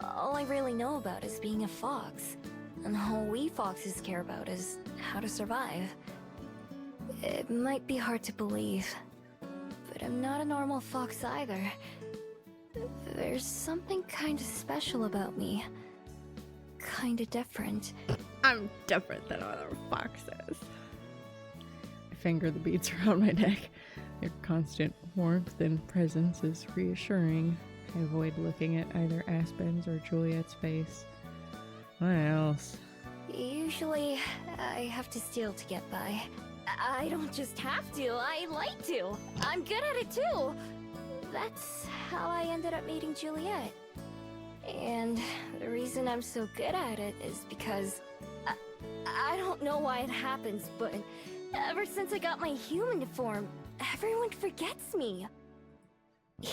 All I really know about is being a fox. And all we foxes care about is how to survive. It might be hard to believe, but I'm not a normal fox either. There's something kinda special about me. Kinda different. I'm different than other foxes. I finger the beads around my neck. Their constant warmth and presence is reassuring. I avoid looking at either Aspen's or Juliet's face. What else? Usually, I have to steal to get by. I don't just have to, I like to. I'm good at it too. That's how I ended up meeting Juliet. And the reason I'm so good at it is because I don't know why it happens, but ever since I got my human form, everyone forgets me.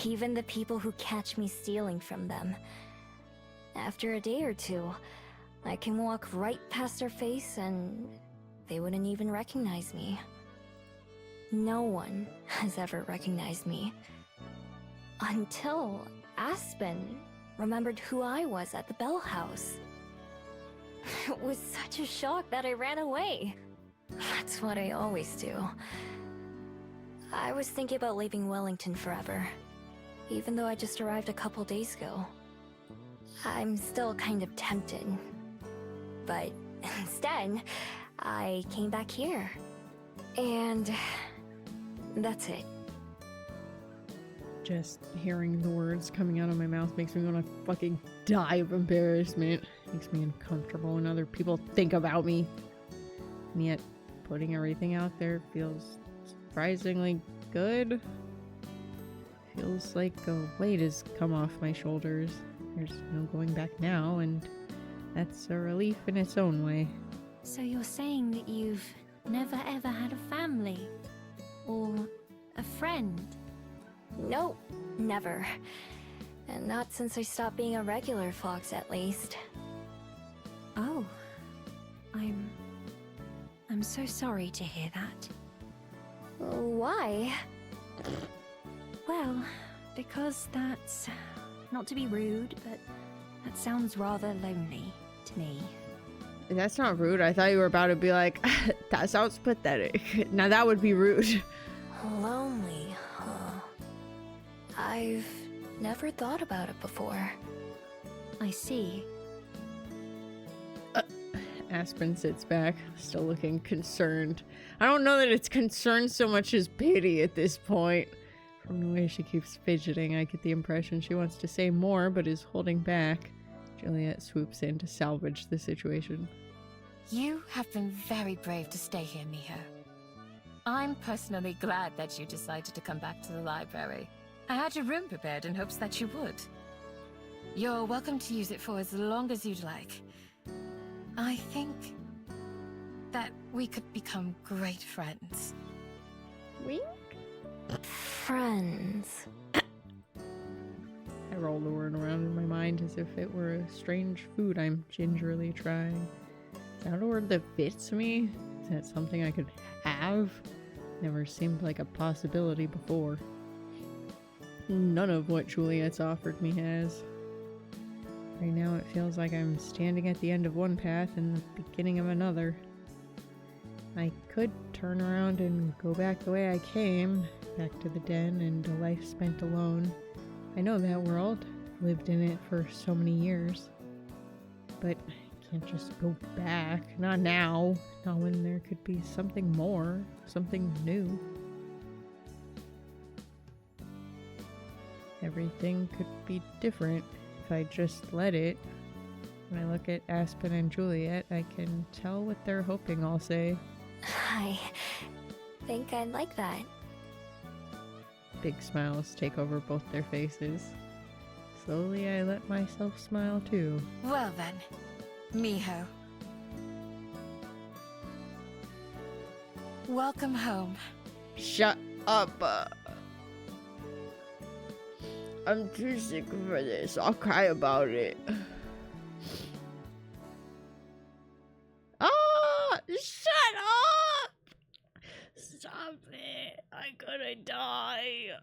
Even the people who catch me stealing from them. After a day or two, I can walk right past their face and they wouldn't even recognize me. No one has ever recognized me. Until Aspen remembered who I was at the Bell House. It was such a shock that I ran away. That's what I always do. I was thinking about leaving Wellington forever, even though I just arrived a couple days ago. I'm still kind of tempted. But instead, I came back here. And that's it. Just hearing the words coming out of my mouth makes me want to fucking die of embarrassment. Makes me uncomfortable when other people think about me. And yet, putting everything out there feels surprisingly good. Feels like a weight has come off my shoulders. There's no going back now, and that's a relief in its own way. So you're saying that you've never ever had a family? Or a friend? Nope, never. And not since I stopped being a regular fox, at least. Oh. I'm so sorry to hear that. Why? Well, because that's... not to be rude, but that sounds rather lonely to me. That's not rude. I thought you were about to be like, that sounds pathetic. Now that would be rude. Lonely, huh? I've never thought about it before. I see. Aspen sits back, still looking concerned. I don't know that it's concern so much as pity at this point. From the way she keeps fidgeting, I get the impression she wants to say more, but is holding back. Juliet swoops in to salvage the situation. You have been very brave to stay here, Miho. I'm personally glad that you decided to come back to the library. I had your room prepared in hopes that you would. You're welcome to use it for as long as you'd like. I think that we could become great friends. Wink? Friends. I roll the word around in my mind as if it were a strange food I'm gingerly trying. Is that a word that fits me? Is that something I could have? Never seemed like a possibility before. None of what Juliet's offered me has. Right now it feels like I'm standing at the end of one path and the beginning of another. I could turn around and go back the way I came, back to the den and a life spent alone. I know that world, lived in it for so many years. but I can't just go back. Not now. Not when there could be something more, something new. Everything could be different if I just let it. When I look at Aspen and Juliet, I can tell what they're hoping I'll say. I think I'd like that. Big smiles take over both their faces. Slowly, I let myself smile too. Well then, Miho. Welcome home. Shut up! I'm too sick for this. I'll cry about it. Ah! Shut up! Stop it. I'm gonna die.